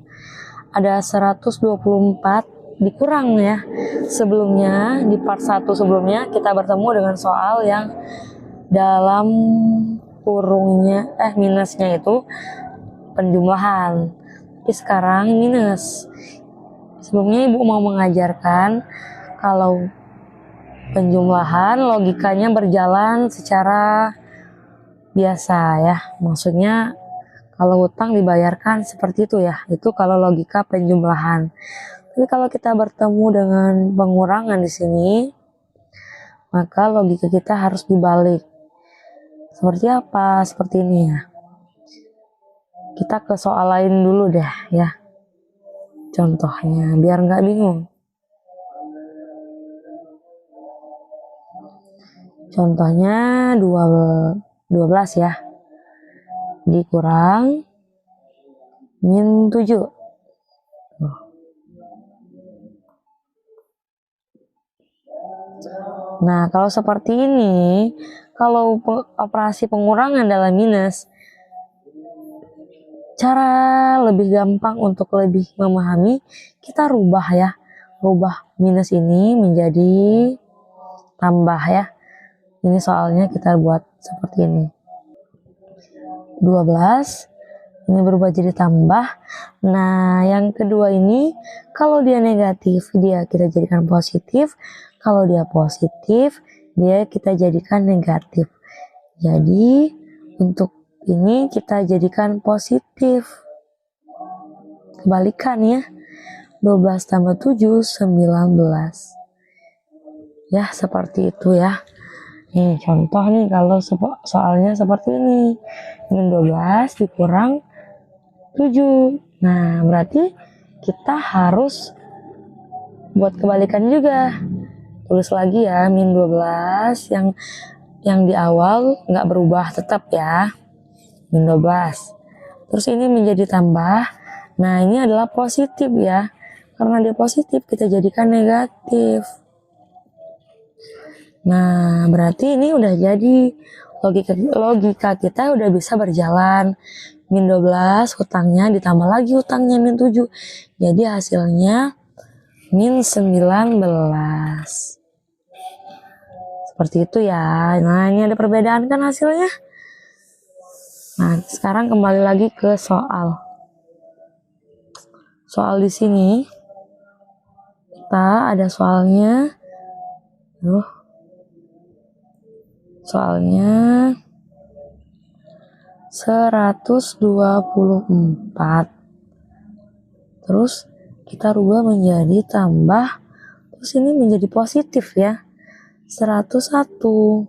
Ada 124 dikurang ya. Sebelumnya di part 1 sebelumnya kita bertemu dengan soal yang dalam kurungnya minusnya itu penjumlahan. Tapi sekarang minus. Sebelumnya Ibu mau mengajarkan kalau penjumlahan logikanya berjalan secara biasa ya. Maksudnya kalau hutang dibayarkan seperti itu ya. Itu kalau logika penjumlahan. Tapi kalau kita bertemu dengan pengurangan di sini, maka logika kita harus dibalik. Seperti apa? Seperti ini ya. Kita ke soal lain dulu deh ya. Contohnya biar nggak bingung. Contohnya 12 ya. Dikurang min 7. Nah, kalau seperti ini, kalau operasi pengurangan dalam minus, cara lebih gampang untuk lebih memahami, kita rubah ya. Rubah minus ini menjadi tambah ya. Ini soalnya kita buat seperti ini. 12 ini berubah jadi tambah. Nah, yang kedua ini kalau dia negatif, dia kita jadikan positif. Kalau dia positif, dia kita jadikan negatif. Jadi, untuk ini kita jadikan positif. Kebalikan ya. 12 tambah 7, 19. Ya, seperti itu ya. Nih, contoh nih kalau soalnya seperti ini. Min 12 dikurang 7. Nah, berarti kita harus buat kebalikan juga. Tulis lagi ya, min 12 yang di awal nggak berubah tetap ya. Min 12. Terus ini menjadi tambah. Nah, ini adalah positif ya. Karena dia positif, kita jadikan negatif. Nah, berarti ini udah jadi logika kita udah bisa berjalan. Min 12 hutangnya ditambah lagi hutangnya min 7. Jadi hasilnya min 19. Seperti itu ya. Nah, ini ada perbedaan kan hasilnya. Nah, sekarang kembali lagi ke soal. Soal di sini kita ada soalnya. Soalnya 124. Terus kita rubah menjadi tambah. Terus ini menjadi positif ya. 101.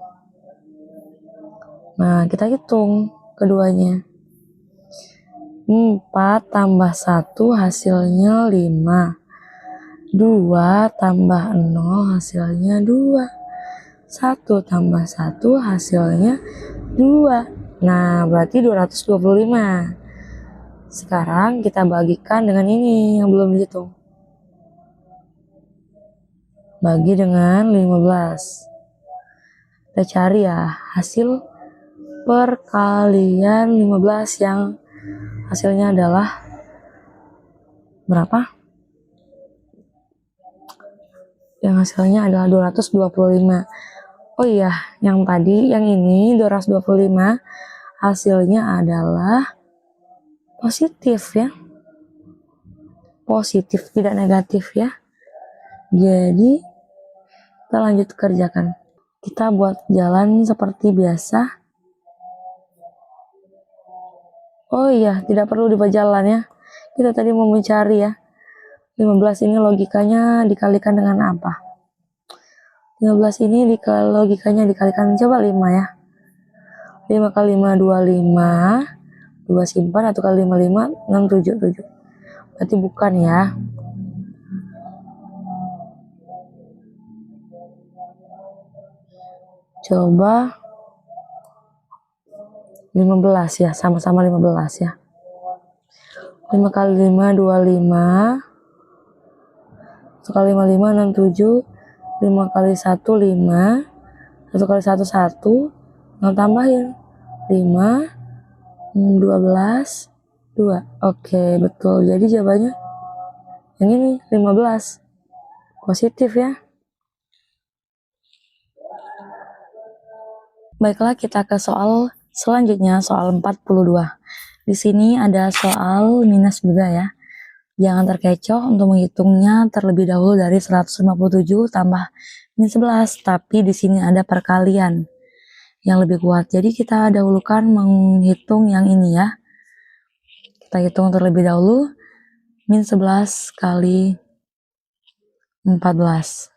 Nah, kita hitung keduanya. 4 tambah 1 hasilnya 5. 2 tambah 0 hasilnya 2. 1 tambah 1 hasilnya 2. Nah, berarti 225. Sekarang kita bagikan dengan ini yang belum dihitung. Bagi dengan 15. Kita cari ya hasil perkalian 15 yang hasilnya adalah berapa? Yang hasilnya adalah 225. Oh iya, yang tadi, yang ini 225 hasilnya adalah positif ya. Positif, tidak negatif ya. Jadi, kita lanjut kerjakan. Kita buat jalan seperti biasa. Oh iya, tidak perlu dibuat jalan ya. Kita tadi mau mencari ya. 15 ini logikanya dikalikan dengan apa? 15 ini logikanya dikalikan, coba 5 ya. 5 kali 5, 25. 2 simpan, 1 kali 5, 5, 6, 7, 7. Berarti bukan ya. Coba 15 ya, sama-sama 15 ya. 5 kali 5, 25. 1 kali 5, 5, 6, 7. 5 kali 1, 5. 1 kali 1, 1. Nah, tambahin. 5, 12, 2. Oke, betul. Jadi jawabannya yang ini 15. Positif ya. Baiklah, kita ke soal selanjutnya, soal 42. Di sini ada soal minus juga ya. Jangan terkecoh untuk menghitungnya terlebih dahulu dari 157 tambah min 11, tapi di sini ada perkalian yang lebih kuat. Jadi kita dahulukan menghitung yang ini ya. Kita hitung terlebih dahulu min 11 kali 14.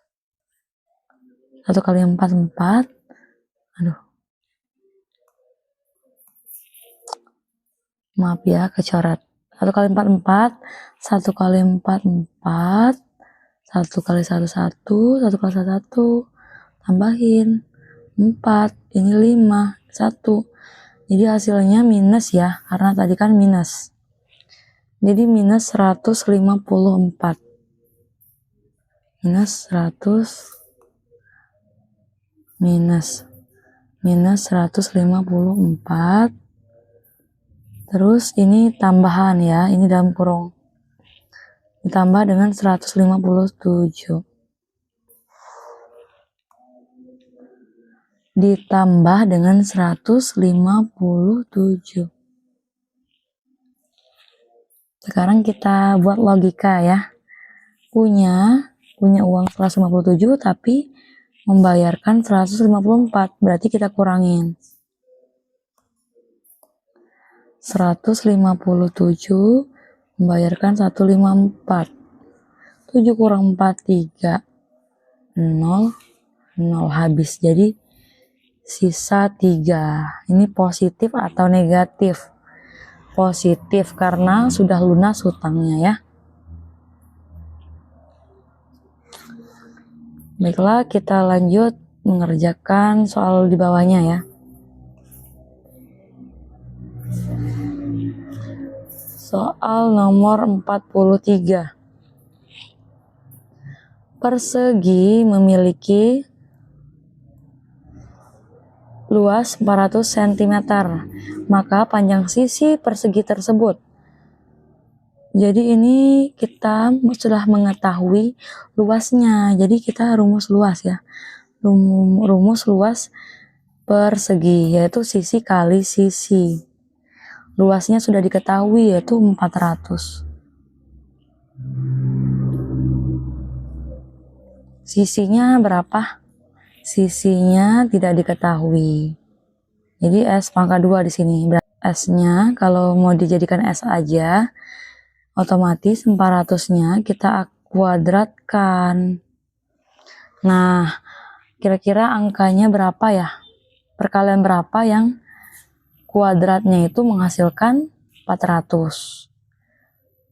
1 kali 4, 4. Aduh. Maaf ya, kecoret. 1 kali 4, 4. 1 kali 4, 4. 1 kali 1, 1. 1 kali 1, 1. Tambahin 4. Ini 5. 1. Jadi hasilnya minus ya, karena tadi kan minus. Jadi minus 154. Minus 100. Minus 154. Terus ini tambahan ya, ini dalam kurung. Ditambah dengan 157. Ditambah dengan 157. Sekarang kita buat logika ya. Punya uang 157 tapi membayarkan 154. Berarti kita kurangin. 157 membayarkan 154. 7 kurang 4, 3. 0. 0 habis. Jadi sisa 3. Ini positif atau negatif? Positif karena sudah lunas hutangnya ya. Baiklah, kita lanjut mengerjakan soal di bawahnya ya. Soal nomor 43. Persegi memiliki luas 400 cm, maka panjang sisi persegi tersebut. Jadi ini kita sudah mengetahui luasnya, jadi kita rumus luas ya. Rumus luas persegi, yaitu sisi kali sisi. Luasnya sudah diketahui, yaitu 400. Sisinya berapa? Sisinya tidak diketahui. Jadi S pangkat 2 di sini. S-nya kalau mau dijadikan S aja, otomatis 400-nya kita kuadratkan. Nah, kira-kira angkanya berapa ya? Perkalian berapa yang kuadratnya itu menghasilkan 400?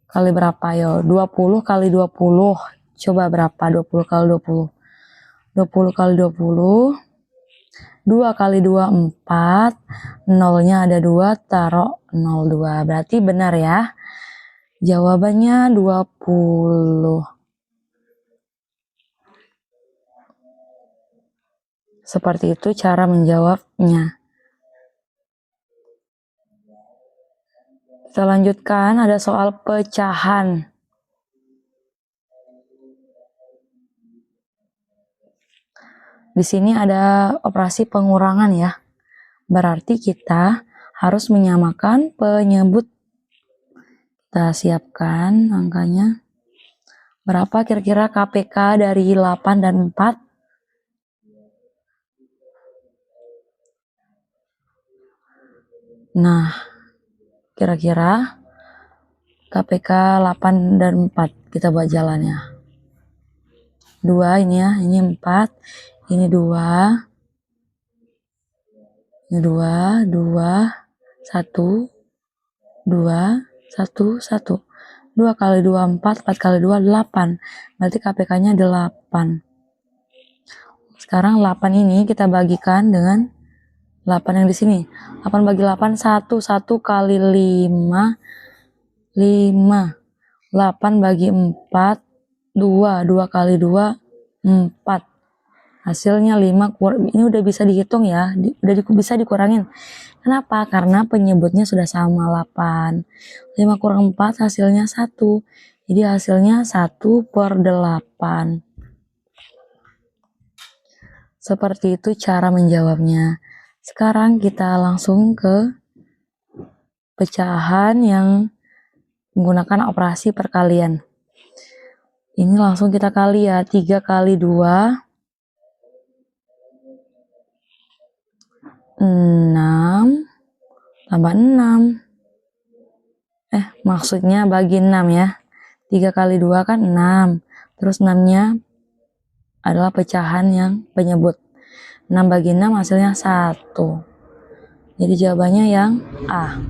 Kali berapa yo? 20 kali 20. Coba berapa 20 kali 20? 20 kali 20. 2 kali 2, 4. Nolnya ada 2, taruh 02. Berarti benar ya. Jawabannya 20. Seperti itu cara menjawabnya. Kita lanjutkan, ada soal pecahan. Di sini ada operasi pengurangan ya. Berarti kita harus menyamakan penyebut. Kita siapkan angkanya. Berapa kira-kira KPK dari 8 dan 4? Nah, kira-kira KPK 8 dan 4 kita buat jalannya. 2 ini ya, ini 4, ini 2. Ini 2, 2, 1, 2, 1, 1. 2 kali 2, 4, 4 kali 2, 8. Berarti KPK-nya 8. Sekarang 8 ini kita bagikan dengan 8 yang di sini. 8 bagi 8, 1. 1 kali 5, 5. 8 bagi 4, 2. 2 kali 2, 4. Hasilnya 5, ini udah bisa dihitung ya, udah bisa dikurangin. Kenapa? Karena penyebutnya sudah sama, 8. 5 kurang 4 hasilnya 1. Jadi hasilnya 1/8. Seperti itu cara menjawabnya. Sekarang kita langsung ke pecahan yang menggunakan operasi perkalian. Ini langsung kita kali ya, 3 kali 2, 6, tambah 6. Maksudnya bagi 6 ya. 3 kali 2 kan 6. Terus 6-nya adalah pecahan yang penyebut. 6 bagi 6 hasilnya 1. Jadi jawabannya yang A.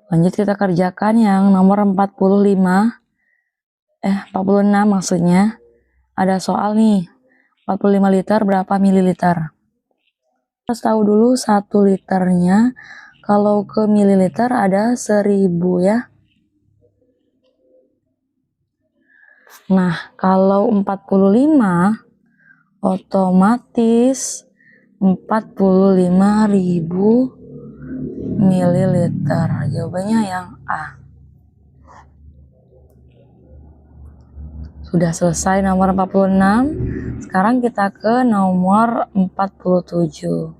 Lanjut kita kerjakan yang nomor 46 maksudnya. Ada soal nih, 45 liter berapa mililiter? Kita tahu dulu 1 liternya, kalau ke mililiter ada 1000 ya. Nah, kalau 45 otomatis 45.000 mililiter. Jawabannya yang A. Sudah selesai nomor 46. Sekarang kita ke nomor 47.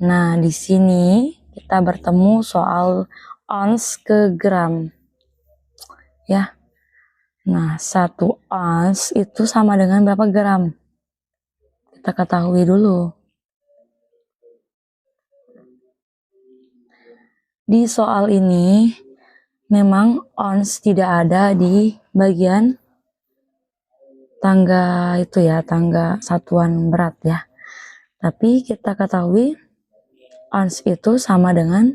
Nah, di sini kita bertemu soal ons ke gram. Ya. Nah, 1 ons itu sama dengan berapa gram? Kita ketahui dulu. Di soal ini memang ons tidak ada di bagian tangga itu ya, tangga satuan berat ya. Tapi kita ketahui ons itu sama dengan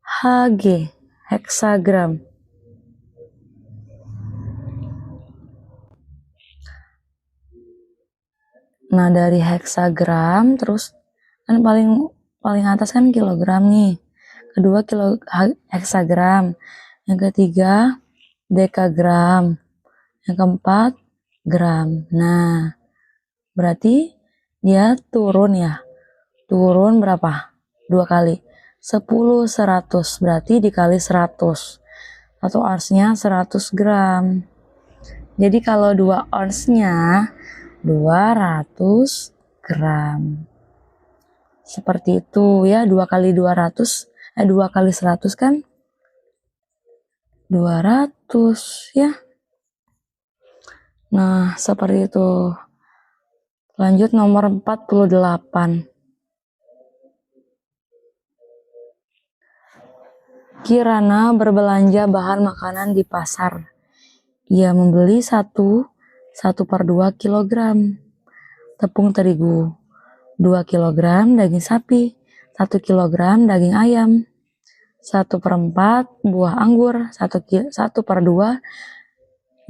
Hg, heksagram. Nah, dari heksagram terus kan paling atas kan kilogram nih. Kedua heksagram. Yang ketiga dekagram. Yang keempat gram. Nah, berarti dia turun ya. Turun berapa? 2 kali. 10 100 berarti dikali 100. Atau onsnya 100 gram. Jadi kalau 2 onsnya 200 gram. Seperti itu ya, 2 kali 200, 2 kali 100 kan 200 ya. Nah, seperti itu. Lanjut nomor 48. Kirana berbelanja bahan makanan di pasar. Ia membeli 1/2 kilogram tepung terigu, 2 kilogram daging sapi, 1 kilogram daging ayam, 1/4 buah anggur, 1/2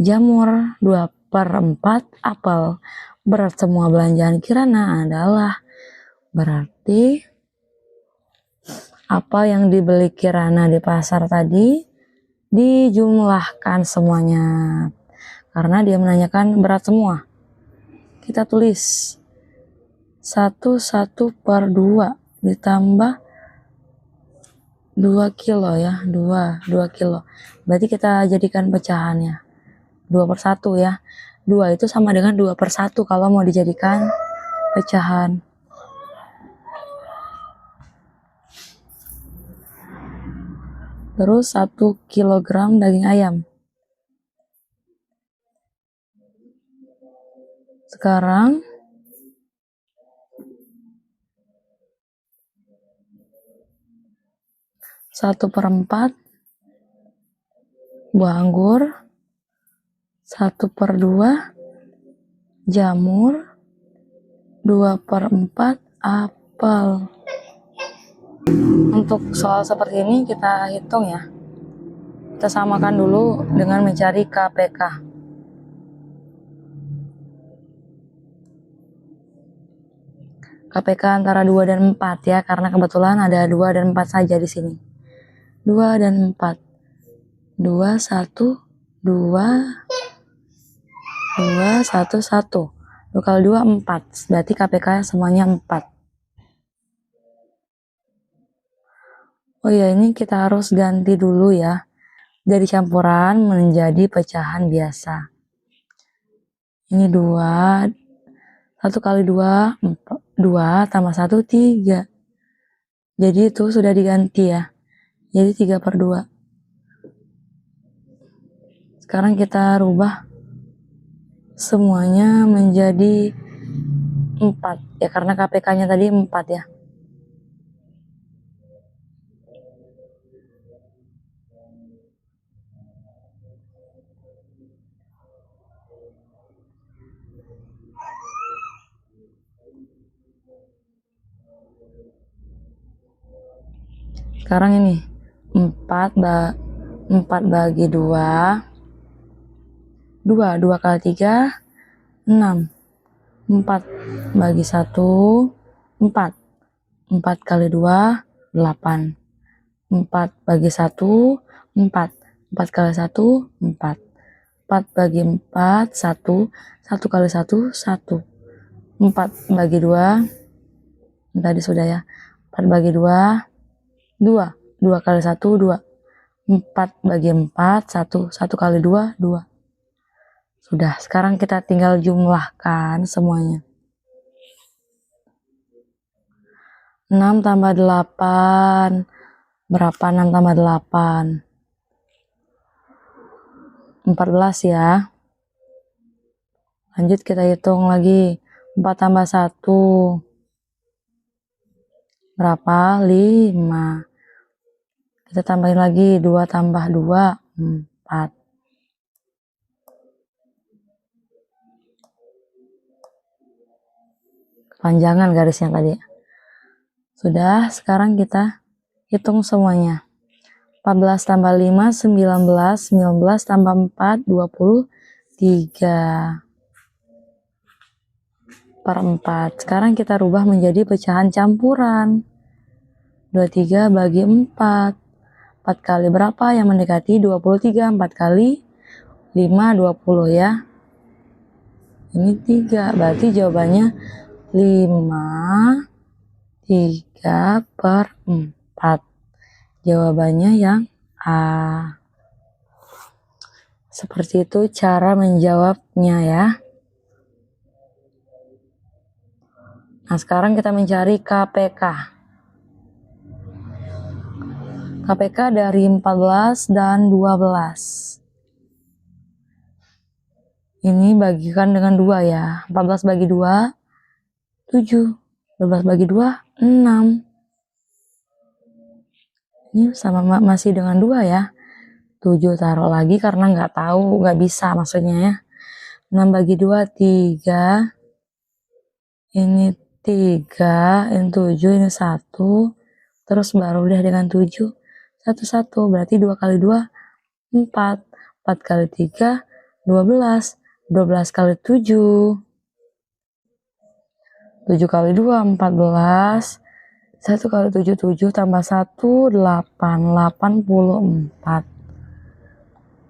jamur, 2/4 apel. Berat semua belanjaan Kirana adalah, berarti apa yang dibeli Kirana di pasar tadi dijumlahkan semuanya. Karena dia menanyakan berat semua. Kita tulis 1/2 ditambah 2 kilo ya, 2 kilo. Berarti kita jadikan pecahannya 2/1 ya. 2 itu sama dengan 2/1 kalau mau dijadikan pecahan. Terus 1 kilogram daging ayam. Sekarang satu per 4 buah anggur, 1/2 jamur, 2/4 apel. Untuk soal seperti ini kita hitung ya. Kita samakan dulu dengan mencari KPK. KPK antara 2 dan 4 ya, karena kebetulan ada 2 dan 4 saja di sini. 2 dan 4. 2, 1, 2, 2, 1, 1. 2 kali 2, 4. Berarti KPK semuanya 4. Oh iya, ini kita harus ganti dulu ya. Dari campuran menjadi pecahan biasa. Ini 2. 1 kali 2, 2 tambah 1, 3. Jadi itu sudah diganti ya. Jadi 3/2. Sekarang kita rubah semuanya menjadi 4. Ya karena KPK-nya tadi 4 ya. Sekarang ini 4 bagi 2. 2 kali 3, 6. 4 bagi 1, 4. 4 kali 2, 8. 4 bagi 1, 4. 4 kali 1, 4. 4 bagi 4, 1. 1 kali 1, 1. 4 bagi 2, tadi sudah ya. 4 bagi 2, 2. 2 kali 1, 2. 4 bagi 4, 1. 1 kali 2, 2. Sudah, sekarang kita tinggal jumlahkan semuanya. 6 tambah 8. Berapa 6 tambah 8? 14 ya. Lanjut kita hitung lagi. 4 tambah 1. Berapa? 5. Kita tambahin lagi. 2 tambah 2. 4. Kepanjangan garisnya tadi. Sudah, sekarang kita hitung semuanya. 14 tambah 5, 19. 19 tambah 4, 23. Per 4. Sekarang kita rubah menjadi pecahan campuran. 23 bagi 4. 4 kali berapa yang mendekati 23? 4 kali 5, 20 ya. Ini 3. Berarti jawabannya 5, 3/4. Jawabannya yang A. Seperti itu cara menjawabnya ya. Nah, sekarang kita mencari KPK. KPK dari 14 dan 12. Ini bagikan dengan 2 ya. 14 bagi 2, 7. 12 bagi 2, 6. Ini sama masih dengan 2 ya. 7 taruh lagi karena nggak tahu, nggak bisa maksudnya ya. 6 bagi 2, 3. Ini 3, ini 7, ini 1. Terus baru deh dengan 7. 1, berarti 2 kali 2, 4. 4 kali 3, 12. 12 kali 7. 7 kali 2, 14. 1 kali 7, 7 tambah 1, 8. 84.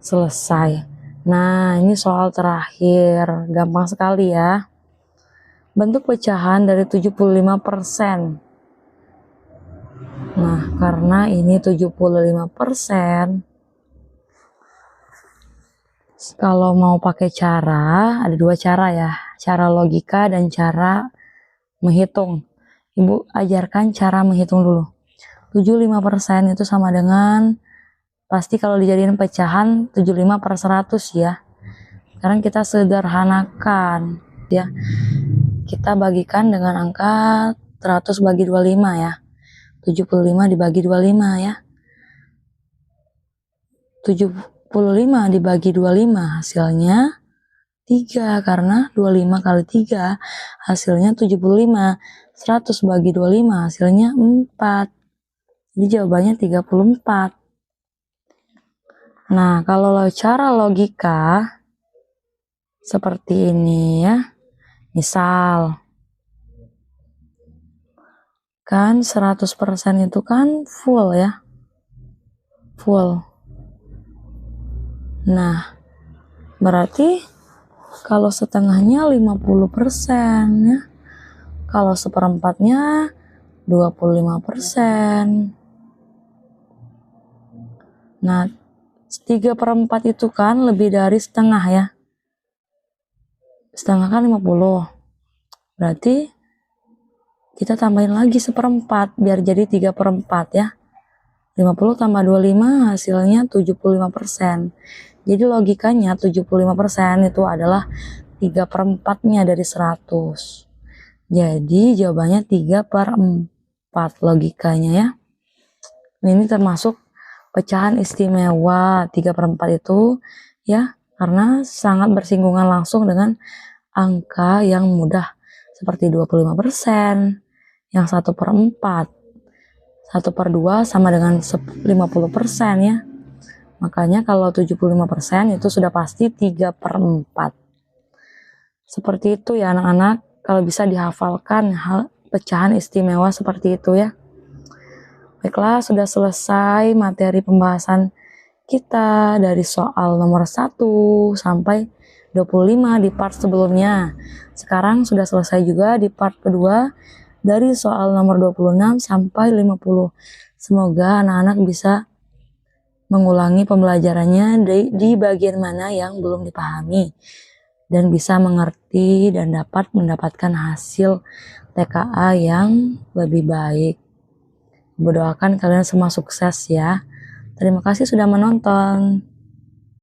Selesai. Nah, ini soal terakhir. Gampang sekali ya. Bentuk pecahan dari 75%. Nah, karena ini 75%, kalau mau pakai cara, ada 2 cara ya. Cara logika dan cara menghitung. Ibu ajarkan cara menghitung dulu. 75% itu sama dengan, pasti kalau dijadiin pecahan 75/100 ya. Sekarang kita sederhanakan ya. Kita bagikan dengan angka 100 bagi 25 ya. 75 dibagi 25 ya. 75 dibagi 25 hasilnya 3, karena 25 kali 3 hasilnya 75. 100 bagi 25 hasilnya 4. Jadi jawabannya 34. Nah, kalau cara logika seperti ini ya. Misal, kan 100% itu kan full ya. Full. Nah, berarti kalau setengahnya 50% ya. Kalau seperempatnya 25%. Nah, 3/4 itu kan lebih dari setengah ya. Setengah kan 50. Berarti kita tambahin lagi seperempat biar jadi 3/4 ya. 50 tambah 25 hasilnya 75%. Jadi logikanya 75% itu adalah 3/4-nya dari 100. Jadi jawabannya 3/4 logikanya ya. Ini termasuk pecahan istimewa 3/4 itu ya, karena sangat bersinggungan langsung dengan angka yang mudah seperti 25%, yang 1/4, 1/2 sama dengan 50% ya. Makanya kalau 75% itu sudah pasti 3/4. Seperti itu ya anak-anak, kalau bisa dihafalkan hal pecahan istimewa seperti itu ya. Baiklah, sudah selesai materi pembahasan kita dari soal nomor 1 sampai 25 di part sebelumnya. Sekarang sudah selesai juga di part kedua dari soal nomor 26 sampai 50. Semoga anak-anak bisa mengulangi pembelajarannya di bagian mana yang belum dipahami dan bisa mengerti dan dapat mendapatkan hasil TKA yang lebih baik. Berdoakan kalian semua sukses ya. Terima kasih sudah menonton.